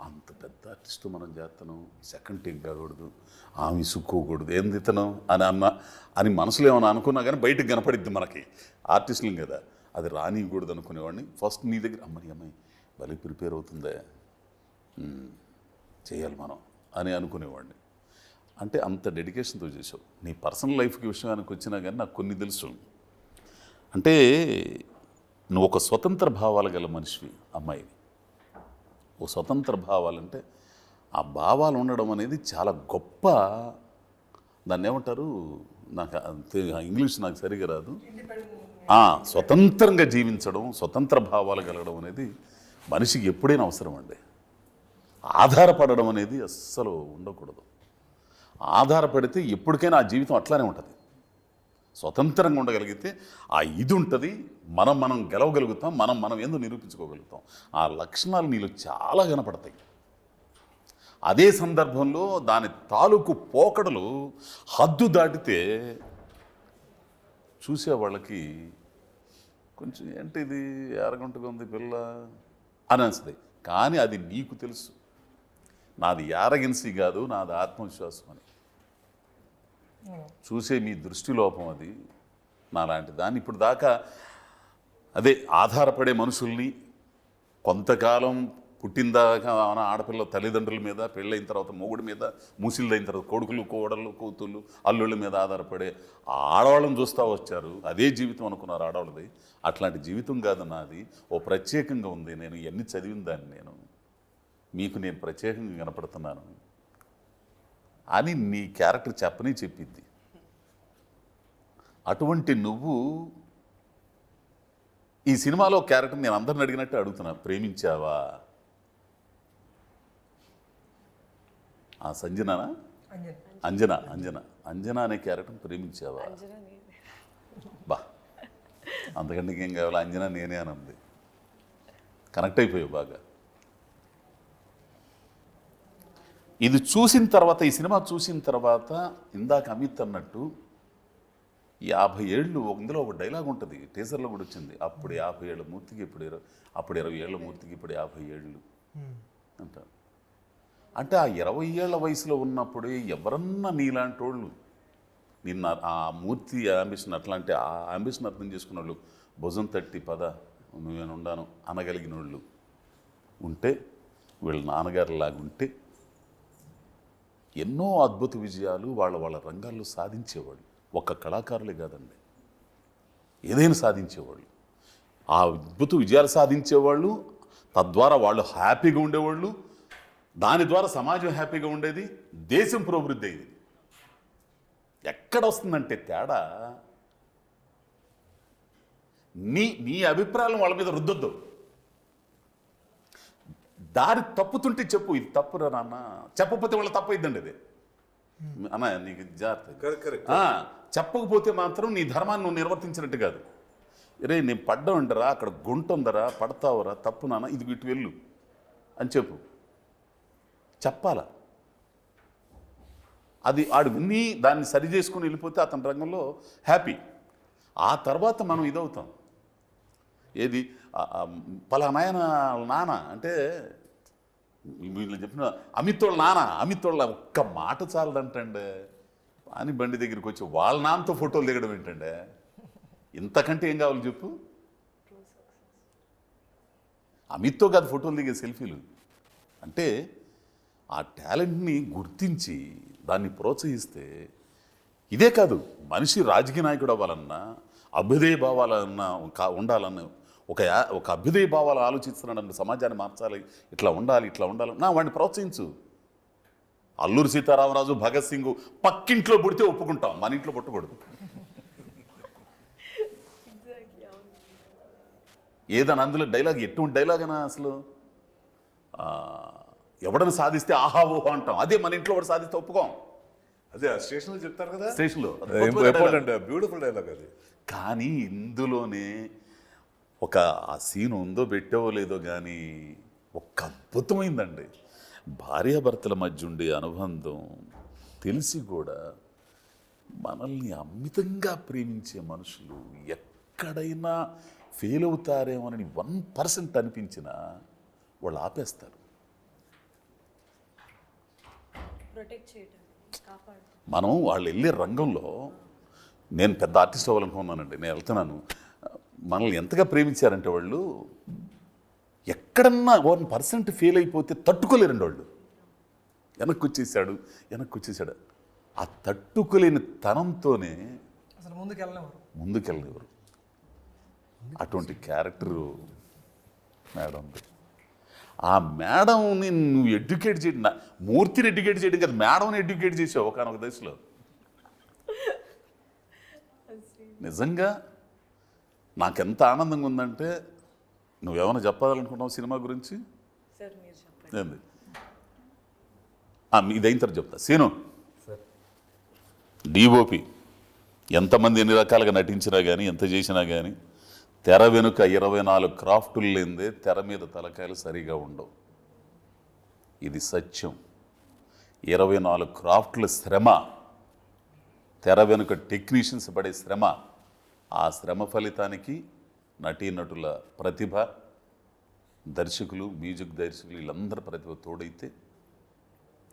అంత పెద్ద ఆర్టిస్ట్ మనం చేస్తాను, సెకండ్ టేక్ కాకూడదు, ఆమె సుక్కోకూడదు, ఏంది ఇతను అని మనసులో ఏమైనా అనుకున్నా కానీ బయటకు కనపడిద్ది మనకి, ఆర్టిస్టులం కదా, అది రానియకూడదు అనుకునేవాడిని. ఫస్ట్ నీ దగ్గర అమ్మాయి భలే ప్రిపేర్ అవుతుందే, చేయాలి మనం అని అనుకునేవాడిని. అంటే అంత డెడికేషన్తో చేసావు. నీ పర్సనల్ లైఫ్కి విషయానికి వచ్చినా కానీ నాకు కొన్ని తెలుసు. అంటే నువ్వు ఒక స్వతంత్ర భావాలు గల మనిషివి అమ్మాయి. ఓ స్వతంత్ర భావాలంటే ఆ భావాలు ఉండడం అనేది చాలా గొప్ప, దాన్ని ఏమంటారు, నాకు ఇంగ్లీష్ నాకు సరిగా రాదు, స్వతంత్రంగా జీవించడం, స్వతంత్ర భావాలు కలగడం అనేది మనిషికి ఎప్పుడైనా అవసరం అండి. ఆధారపడడం అనేది అస్సలు ఉండకూడదు. ఆధారపడితే ఎప్పటికైనా ఆ జీవితం అట్లానే ఉంటుంది. స్వతంత్రంగా ఉండగలిగితే ఆ ఇది ఉంటుంది, మనం గెలవగలుగుతాం, మనం ఏందో నిరూపించుకోగలుగుతాం. ఆ లక్షణాలు నీలో చాలా కనపడతాయి. అదే సందర్భంలో దాని తాలూకు పోకడలు హద్దు దాటితే చూసే వాళ్ళకి కొంచెం ఏంటి ఇది అరగంటగా ఉంది పిల్ల అని అనిస్తుంది. కానీ అది నీకు తెలుసు, నాది యారగెన్సీ కాదు, నాది ఆత్మవిశ్వాసం అని. చూసే మీ దృష్టి లోపం అది. నాలాంటి దాన్ని ఇప్పుడు దాకా అదే ఆధారపడే మనుషుల్ని కొంతకాలం పుట్టిందాకా ఆడపిల్ల తల్లిదండ్రుల మీద, పెళ్ళైన తర్వాత మొగుడి మీద, ముసిళ్ళైన తర్వాత కొడుకులు, కోడళ్ళు, కూతుళ్ళు, అల్లుళ్ళ మీద ఆధారపడే ఆడవాళ్ళని చూస్తూ వచ్చారు. అదే జీవితం అనుకున్నారు ఆడవాళ్ళది. అట్లాంటి జీవితం కాదు నాది, ఓ ప్రత్యేకంగా ఉంది. నేను ఇవన్నీ చదివిన దాన్ని మీకు నేను ప్రత్యేకంగా కనపడుతున్నాను అని నీ క్యారెక్టర్ చెప్పింది. అటువంటి నువ్వు ఈ సినిమాలో క్యారెక్టర్ నేను అందరిని అడిగినట్టు అడుగుతున్నా, ప్రేమించావా? సంజనానా? అంజనా అనే క్యారెక్టర్ ప్రేమించావా? బా, అంతకంటే ఏం కావాలి, అంజనా నేనే అని ఉంది. కనెక్ట్ అయిపోయావు బాగా. ఇది చూసిన తర్వాత, ఈ సినిమా చూసిన తర్వాత, ఇందాక అమిత్ అన్నట్టు 50 ఏళ్ళు, ఇందులో ఒక డైలాగ్ ఉంటుంది, టీజర్లో కూడా వచ్చింది, అప్పుడు 50 ఏళ్ళ మూర్తికి అప్పుడు 20 ఏళ్ళ మూర్తికి ఇప్పుడు 50 ఏళ్ళు అంటారు. అంటే ఆ 20 ఏళ్ల వయసులో ఉన్నప్పుడే ఎవరన్నా నీలాంటి వాళ్ళు నిన్న ఆ మూర్తి అంబిషన్, అట్లాంటి ఆ అంబిషన్ అర్థం చేసుకున్న వాళ్ళు, భుజం తట్టి పద నేను ఉండాను అనగలిగిన వాళ్ళు ఉంటే, వీళ్ళ నాన్నగారిలాగుంటే ఎన్నో అద్భుత విజయాలు వాళ్ళ రంగాల్లో సాధించేవాళ్ళు. ఒక్క కళాకారులే కాదండి, ఏదైనా సాధించేవాళ్ళు. ఆ అద్భుత విజయాలు సాధించేవాళ్ళు, తద్వారా వాళ్ళు హ్యాపీగా ఉండేవాళ్ళు, దాని ద్వారా సమాజం హ్యాపీగా ఉండేది, దేశం పురోభివృద్ధి అయ్యేది. ఎక్కడ వస్తుందంటే తేడా, నీ అభిప్రాయం వాళ్ళ మీద రుద్దొద్దు. దారి తప్పుతుంటే చెప్పు, ఇది తప్పురా నాన్న, చెప్పకపోతే వాళ్ళ తప్పు అయిద్దండి అది అన్న, నీకు జాగ్రత్త. చెప్పకపోతే మాత్రం నీ ధర్మాన్ని నువ్వు నిర్వర్తించినట్టు కాదు. రే నేను పడ్డా ఉండరా, అక్కడ గుంట ఉందరా, పడతావరా, తప్పు నాన్న, ఇది ఇటు వెళ్ళు అని చెప్పాలా. అది ఆడు విని దాన్ని సరి చేసుకుని వెళ్ళిపోతే అతని రంగంలో హ్యాపీ. ఆ తర్వాత మనం ఇదవుతాం, ఏది పలానాయన నాన్న అంటే, వీళ్ళు చెప్పిన అమితోళ్ళ ఒక్క మాట చాలదంటండే అని బండి దగ్గరికి వచ్చి వాళ్ళ నాన్నతో ఫోటోలు దిగడం ఏంటండే, ఇంతకంటే ఏం కావాలి చెప్పు? అమిత్తో కాదు ఫోటోలు దిగే సెల్ఫీలు అంటే ఆ టాలెంట్ని గుర్తించి దాన్ని ప్రోత్సహిస్తే, ఇదే కాదు మనిషి రాజకీయ నాయకుడు అవ్వాలన్నా, అభ్యుదయ భావాలన్నా ఉండాలన్న ఒక అభ్యుదయ భావాలు ఆలోచిస్తున్నాడు, సమాజాన్ని మార్చాలి, ఇట్లా ఉండాలి నా వాడిని ప్రోత్సహించు. అల్లూరి సీతారామరాజు, భగత్ సింగ్ పక్కింట్లో పుడితే ఒప్పుకుంటాం, మన ఇంట్లో పుట్టకూడదు. ఏదైనా అందులో డైలాగ్ ఎటువంటి డైలాగ్ అయినా అసలు ఎవడని సాధిస్తే ఆహా ఓహో అంటాం, అదే మన ఇంట్లో వాడు సాధిస్తే ఒప్పుకోం. అదే ఆ స్టేషన్లో చెప్తారు కదా, స్టేషన్లో ఇంపార్టెంట్ బ్యూటిఫుల్ డైలాగ్ అది. కానీ ఇందులోనే ఒక ఆ సీన్ ఉందో పెట్టావో లేదో కానీ ఒక అద్భుతమైందండి. భార్యాభర్తల మధ్య ఉండే అనుబంధం తెలిసి కూడా మనల్ని అమితంగా ప్రేమించే మనుషులు ఎక్కడైనా ఫెయిల్ అవుతారేమోనని 1% అనిపించినా వాళ్ళు ఆపేస్తారు. మనం వాళ్ళు వెళ్ళే రంగంలో, నేను పెద్ద ఆర్టిస్ట్ అవ్వాలనుకున్నానండి, నేను వెళ్తున్నాను, మనల్ని ఎంతగా ప్రేమించారంటే వాళ్ళు ఎక్కడన్నా 1% ఫెయిల్ అయిపోతే తట్టుకోలేరండి వాళ్ళు. వెనక్కి వచ్చేసాడు. ఆ తట్టుకోలేని తనంతోనే అసలు ముందుకెళ్ళనివ్వరు. అటువంటి క్యారెక్టరు మేడం. ఆ మేడంని నువ్వు ఎడ్యుకేట్ చేయడం, మూర్తిని ఎడ్యుకేట్ చేయడం కదా, మేడంని ఎడ్యుకేట్ చేసావు ఒకనొక దశలో. నిజంగా నాకెంత ఆనందంగా ఉందంటే, నువ్వేమైనా చెప్పాలనుకుంటున్నావు సినిమా గురించి? ఏంది ఇదైన తర్వాత చెప్తా. సీను డిఓపి ఎంతమంది ఎన్ని రకాలుగా నటించినా కానీ, ఎంత చేసినా కానీ, తెర వెనుక 24 క్రాఫ్టులు లేనిదే తెర మీద తలకాయలు సరిగా ఉండవు. ఇది సత్యం. 24 క్రాఫ్టుల శ్రమ, తెర వెనుక టెక్నీషియన్స్ పడే శ్రమ, ఆ శ్రమ ఫలితానికి నటీనటుల ప్రతిభ, దర్శకులు, మ్యూజిక్ దర్శకులు, వీళ్ళందరూ ప్రతిభ తోడైతే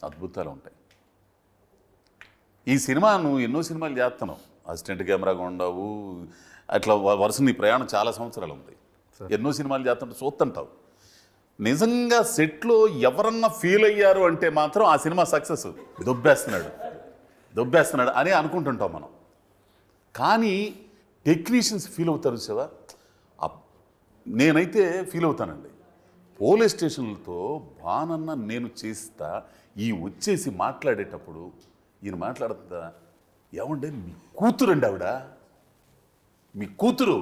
అద్భుతాలు ఉంటాయి. ఈ సినిమా నువ్వు ఎన్నో సినిమాలు చేస్తున్నావు, అసిస్టెంట్ కెమెరాగా ఉండవు, అట్లా వరుస నీ ప్రయాణం చాలా సంవత్సరాలు ఉంది. ఎన్నో సినిమాలు చేస్తుంటే చూస్తుంటావు. నిజంగా సెట్లో ఎవరన్నా ఫీల్ అయ్యారు అంటే మాత్రం ఆ సినిమా సక్సెస్, దొబ్బేస్తున్నాడు అని అనుకుంటుంటాం మనం. కానీ టెక్నీషియన్స్ ఫీల్ అవుతారు సేవా. నేనైతే ఫీల్ అవుతానండి. పోలీస్ స్టేషన్లతో బానన్న నేను చేస్తా ఈ వచ్చేసి మాట్లాడేటప్పుడు ఈయన మాట్లాడుతుందా, ఏమంటే మీ కూతురు అండి ఆవిడ, మీ కూతురు,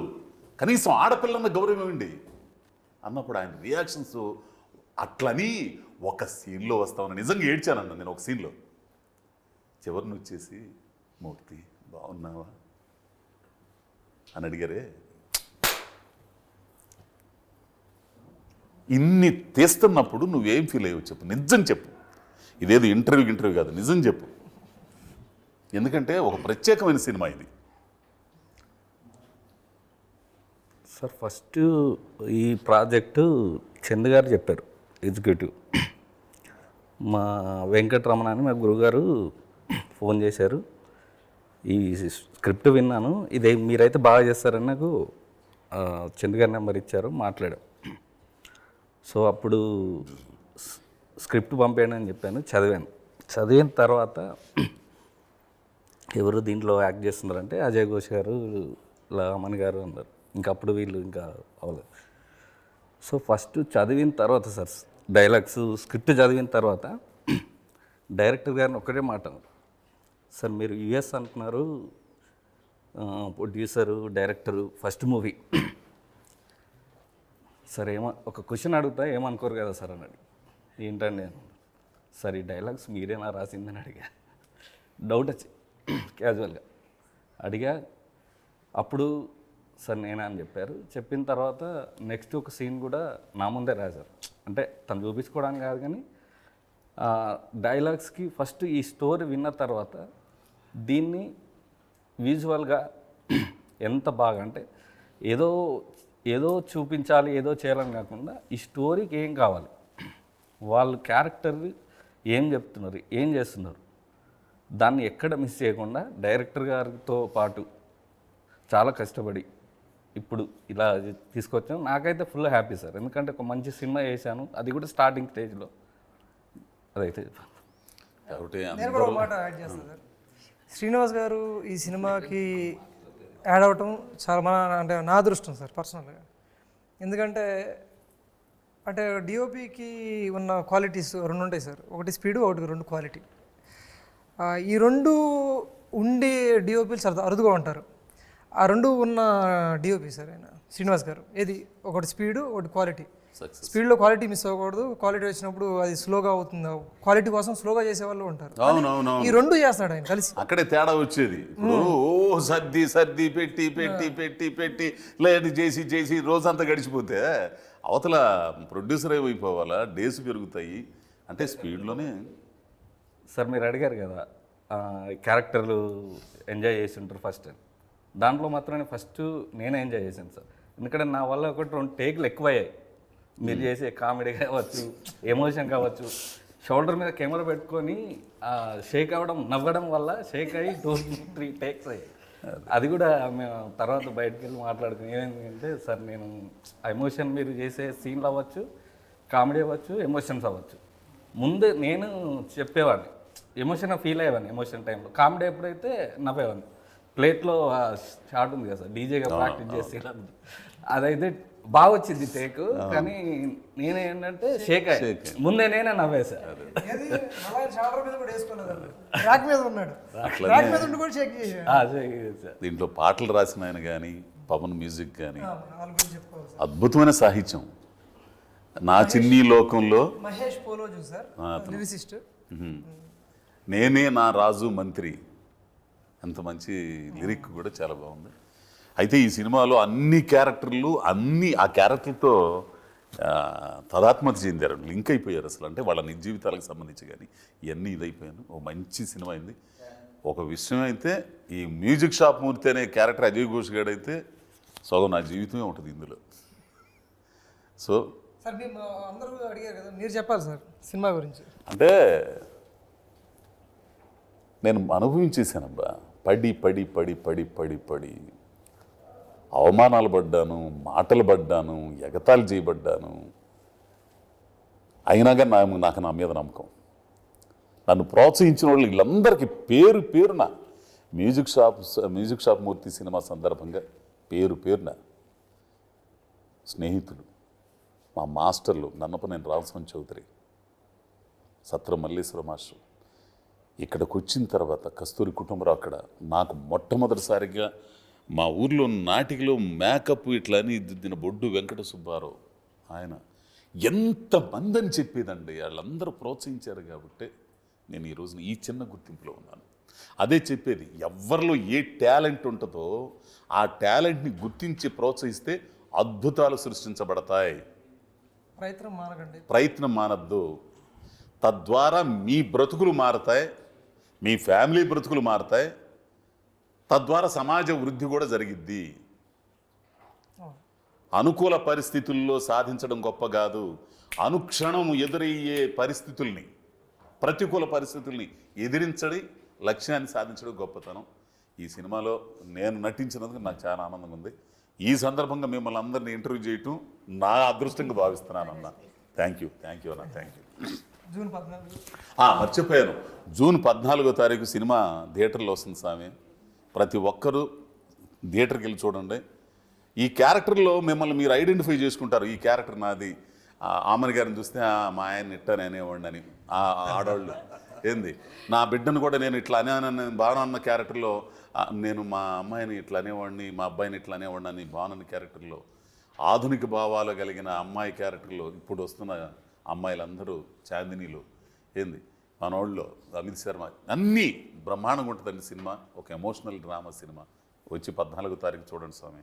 కనీసం ఆడపిల్లన్న గౌరవం ఇవ్వండి అన్నప్పుడు ఆయన రియాక్షన్స్ అట్లని ఒక సీన్లో వస్తామని నిజంగా ఏడ్చానన్న నేను. ఒక సీన్లో చివరిని వచ్చేసి మూర్తి బాగున్నావా అని అడిగారే. ఇన్ని తీస్తున్నప్పుడు నువ్వేం ఫీల్ అయ్యావు చెప్పు, నిజం చెప్పు. ఇదేదో ఇంటర్వ్యూ కాదు, నిజం చెప్పు. ఎందుకంటే ఒక ప్రత్యేకమైన సినిమా ఇది. సార్ ఫస్ట్ ఈ ప్రాజెక్టు చందు గారు చెప్పారు, ఎగ్జిక్యూటివ్. మా వెంకటరమణ అని మా గురుగారు ఫోన్ చేశారు, ఈ స్క్రిప్ట్ విన్నాను, ఇదే మీరైతే బాగా చేస్తారని నాకు చందు గారి నెంబర్ ఇచ్చారు, మాట్లాడాం. సో అప్పుడు స్క్రిప్ట్ పంపేయండి అని చెప్పాను, చదివిన తర్వాత ఎవరు దీంట్లో యాక్ట్ చేస్తున్నారంటే అజయ్ ఘోష్ గారు, అమన్ గారు అన్నారు. ఇంకా అప్పుడు వీళ్ళు ఇంకా అవ్వలేదు. సో ఫస్ట్ చదివిన తర్వాత సార్ డైలాగ్స్ స్క్రిప్ట్ చదివిన తర్వాత డైరెక్టర్ గారిని ఒక్కటే మాట, సార్ మీరు యుఎస్ అంటున్నారు, producer, director, first movie, sir ఒక క్వశ్చన్ అడుగుతా ఏమనుకోరు కదా సార్ అన్నాడు. ఏంటండి సార్ ఈ డైలాగ్స్ మీరేనా రాసిందని అడిగా. డౌట్ వచ్చి క్యాజువల్గా అడిగా. అప్పుడు సార్ నేనా అని చెప్పారు. చెప్పిన తర్వాత నెక్స్ట్ ఒక సీన్ కూడా నా ముందే రాశారు, అంటే తను చూపించుకోవడానికి కాదు కానీ డైలాగ్స్కి ఫస్ట్ ఈ స్టోరీ విన్న తర్వాత దీన్ని విజువల్గా ఎంత బాగా, అంటే ఏదో చూపించాలి, ఏదో చేయాలని కాకుండా ఈ స్టోరీకి ఏం కావాలి, వాళ్ళు క్యారెక్టర్ ఏం చెప్తున్నారు, ఏం చేస్తున్నారు, దాన్ని ఎక్కడ మిస్ చేయకుండా డైరెక్టర్ గారితో పాటు చాలా కష్టపడి ఇప్పుడు ఇలా తీసుకొచ్చాను. నాకైతే ఫుల్ హ్యాపీ సార్, ఎందుకంటే ఒక మంచి సినిమా చేశాను, అది కూడా స్టార్టింగ్ స్టేజ్లో. అదైతే కాబట్టి నేను కూడా ఒక మాట యాడ్ చేస్తాను సార్. శ్రీనివాస్ గారు ఈ సినిమాకి యాడ్ అవటం చాలా అంటే నా అదృష్టం సార్ పర్సనల్గా. ఎందుకంటే అంటే డిఓపికి ఉన్న క్వాలిటీస్ రెండు ఉంటాయి సార్. ఒకటి స్పీడు, ఒకటి రెండు క్వాలిటీ. ఈ రెండు ఉండి డిఓపీలు చాలా అరుదుగా ఉంటారు. ఆ రెండు ఉన్న డిఓపి సార్ ఆయన శ్రీనివాస్ గారు. ఏది ఒకటి స్పీడు, ఒకటి క్వాలిటీ. స్పీడ్లో క్వాలిటీ మిస్ అవ్వకూడదు. క్వాలిటీ వచ్చినప్పుడు అది స్లోగా అవుతుంది. క్వాలిటీ కోసం స్లోగా చేసే వాళ్ళు ఉంటారు. అవునవును, ఈ రెండు చేస్తాడు ఆయన కలిసి. అక్కడే తేడా వచ్చేది. ఇప్పుడు ఓ సర్ది సర్ది పెట్టి పెట్టి పెట్టి పెట్టి లేదు చేసి చేసి రోజంతా గడిచిపోతే అవతల ప్రొడ్యూసర్ అయిపోవాలా, డేస్ పెరుగుతాయి. అంటే స్పీడ్లోనే. సార్ మీరు అడిగారు కదా క్యారెక్టర్లు ఎంజాయ్ చేసి ఉంటారు ఫస్ట్. దాంట్లో మాత్రమే ఫస్ట్ నేనే ఎంజాయ్ చేశాను సార్. ఎందుకంటే నా వల్ల ఒకటి 2 టేకులు ఎక్కువయ్యాయి. మీరు చేసే కామెడీ కావచ్చు, ఎమోషన్ కావచ్చు, షోల్డర్ మీద కెమెరా పెట్టుకొని షేక్ అవ్వడం, నవ్వడం వల్ల షేక్ అయ్యి 2-3 టేక్స్ అయ్యాయి. అది కూడా మేము తర్వాత బయటకు వెళ్ళి మాట్లాడుకుని ఏమైందంటే సార్ నేను ఎమోషన్ మీరు చేసే సీన్లు అవ్వచ్చు, కామెడీ అవ్వచ్చు, ఎమోషన్స్ అవ్వచ్చు, ముందు నేను చెప్పేవాడిని. ఎమోషన్ ఫీల్ అయ్యేవాడిని ఎమోషన్ టైంలో. కామెడీ ఎప్పుడైతే నవ్వేవాడిని. ప్లేట్లో షార్ట్ ఉంది కదా సార్, డీజేగా ప్రాక్టీస్ చేసి అదైతే బాగా వచ్చింది టేక్. కానీ నేనేంటంటే షేక్ అయ్యి ముందే నేనే నవ్వేసా. దీంట్లో పాటలు రాసిన ఆయన కానీ, పవన్ మ్యూజిక్ కానీ అద్భుతమైన సాహిత్యం. నా చిన్ని లోకంలో మహేష్ పోలో సార్ లిరిసిస్ట్. నేనే నా రాజు మంత్రి, అంత మంచి లిరిక్ కూడా చాలా బాగుంది. అయితే ఈ సినిమాలో అన్ని క్యారెక్టర్లు ఆ క్యారెక్టర్తో తదాత్మత చెందారు, లింక్ అయిపోయారు అసలు. అంటే వాళ్ళ నిజ జీవితాలకు సంబంధించి కానీ ఇవన్నీ ఇదైపోయాను. ఓ మంచి సినిమా అయింది. ఒక విషయం అయితే ఈ మ్యూజిక్ షాప్ మూర్తి అనే క్యారెక్టర్ అజయ్ ఘోష్ గారు అయితే సగం నా జీవితమే ఉంటుంది ఇందులో. సో సార్ మేము అందరూ అడిగారు కదా, మీరు చెప్పాలి సార్ సినిమా గురించి. అంటే నేను అనుభవించేసానబ్బా. పడి పడి పడి పడి పడి పడి అవమానాలు పడ్డాను, మాటలు పడ్డాను, ఎగతాళి చేయబడ్డాను. అయినా కానీ నాకు నా మీద నమ్మకం. నన్ను ప్రోత్సహించిన వాళ్ళు వీళ్ళందరికీ పేరు పేరున మ్యూజిక్ షాప్ మూర్తి సినిమా సందర్భంగా పేరు పేరున స్నేహితులు, మా మాస్టర్లు నన్నపనేని రామస్వామి చౌదరి, సత్రం మల్లేశ్వర మాస్టర్, ఇక్కడికి వచ్చిన తర్వాత కస్తూరి కుటుంబరావు అక్కడ నాకు మొట్టమొదటిసారిగా మా ఊర్లో నాటికలో మేకప్ ఇట్లా అని దిద్దిన బొడ్డు వెంకట సుబ్బారావు ఆయన ఎంతమంది అని చెప్పేదండి. వాళ్ళందరూ ప్రోత్సహించారు కాబట్టి నేను ఈ రోజున ఈ చిన్న గుర్తింపులో ఉన్నాను. అదే చెప్పేది, ఎవరిలో ఏ టాలెంట్ ఉంటుందో ఆ టాలెంట్ని గుర్తించి ప్రోత్సహిస్తే అద్భుతాలు సృష్టించబడతాయి. ప్రయత్నం మానద్దు. తద్వారా మీ బ్రతుకులు మారతాయి, మీ ఫ్యామిలీ బ్రతుకులు మారతాయి, తద్వారా సమాజ వృద్ధి కూడా జరిగిద్ది. అనుకూల పరిస్థితుల్లో సాధించడం గొప్ప కాదు, అనుక్షణం ఎదురయ్యే పరిస్థితుల్ని, ప్రతికూల పరిస్థితుల్ని ఎదిరించడి లక్ష్యాన్ని సాధించడం గొప్పతనం. ఈ సినిమాలో నేను నటించినందుకు నాకు చాలా ఆనందంగా ఉంది. ఈ సందర్భంగా మిమ్మల్ని అందరినీ ఇంటర్వ్యూ చేయటం నా అదృష్టంగా భావిస్తున్నాను అన్న. థ్యాంక్ యూ అన్న, థ్యాంక్ యూ. జూన్ 14 మర్చిపోయాను, జూన్ 14వ తారీఖు సినిమా థియేటర్లో వస్తుంది స్వామి. ప్రతి ఒక్కరూ థియేటర్కి వెళ్ళి చూడండి. ఈ క్యారెక్టర్లో మిమ్మల్ని మీరు ఐడెంటిఫై చేసుకుంటారు. ఈ క్యారెక్టర్ నాది. ఆమెను గారిని చూస్తే మా ఆయన ఇట్టాను అనేవాడిని అని ఆడవాళ్ళు ఏంది, నా బిడ్డను కూడా నేను ఇట్లా అనే బాగున్న క్యారెక్టర్లో నేను మా అమ్మాయిని ఇట్లా అనేవాడిని, మా అబ్బాయిని ఇట్లా అనేవాడిని అని బాగున్న క్యారెక్టర్లో, ఆధునిక భావాలు కలిగిన అమ్మాయి క్యారెక్టర్లో ఇప్పుడు వస్తున్న అమ్మాయిలందరూ చాందినీలు ఏంది, మనోళ్ళలో అమిత్ శర్మ, అన్నీ బ్రహ్మాండంగా ఉంటుందండి సినిమా. ఒక ఎమోషనల్ డ్రామా సినిమా. వచ్చి 14వ తారీఖు చూడండి స్వామి.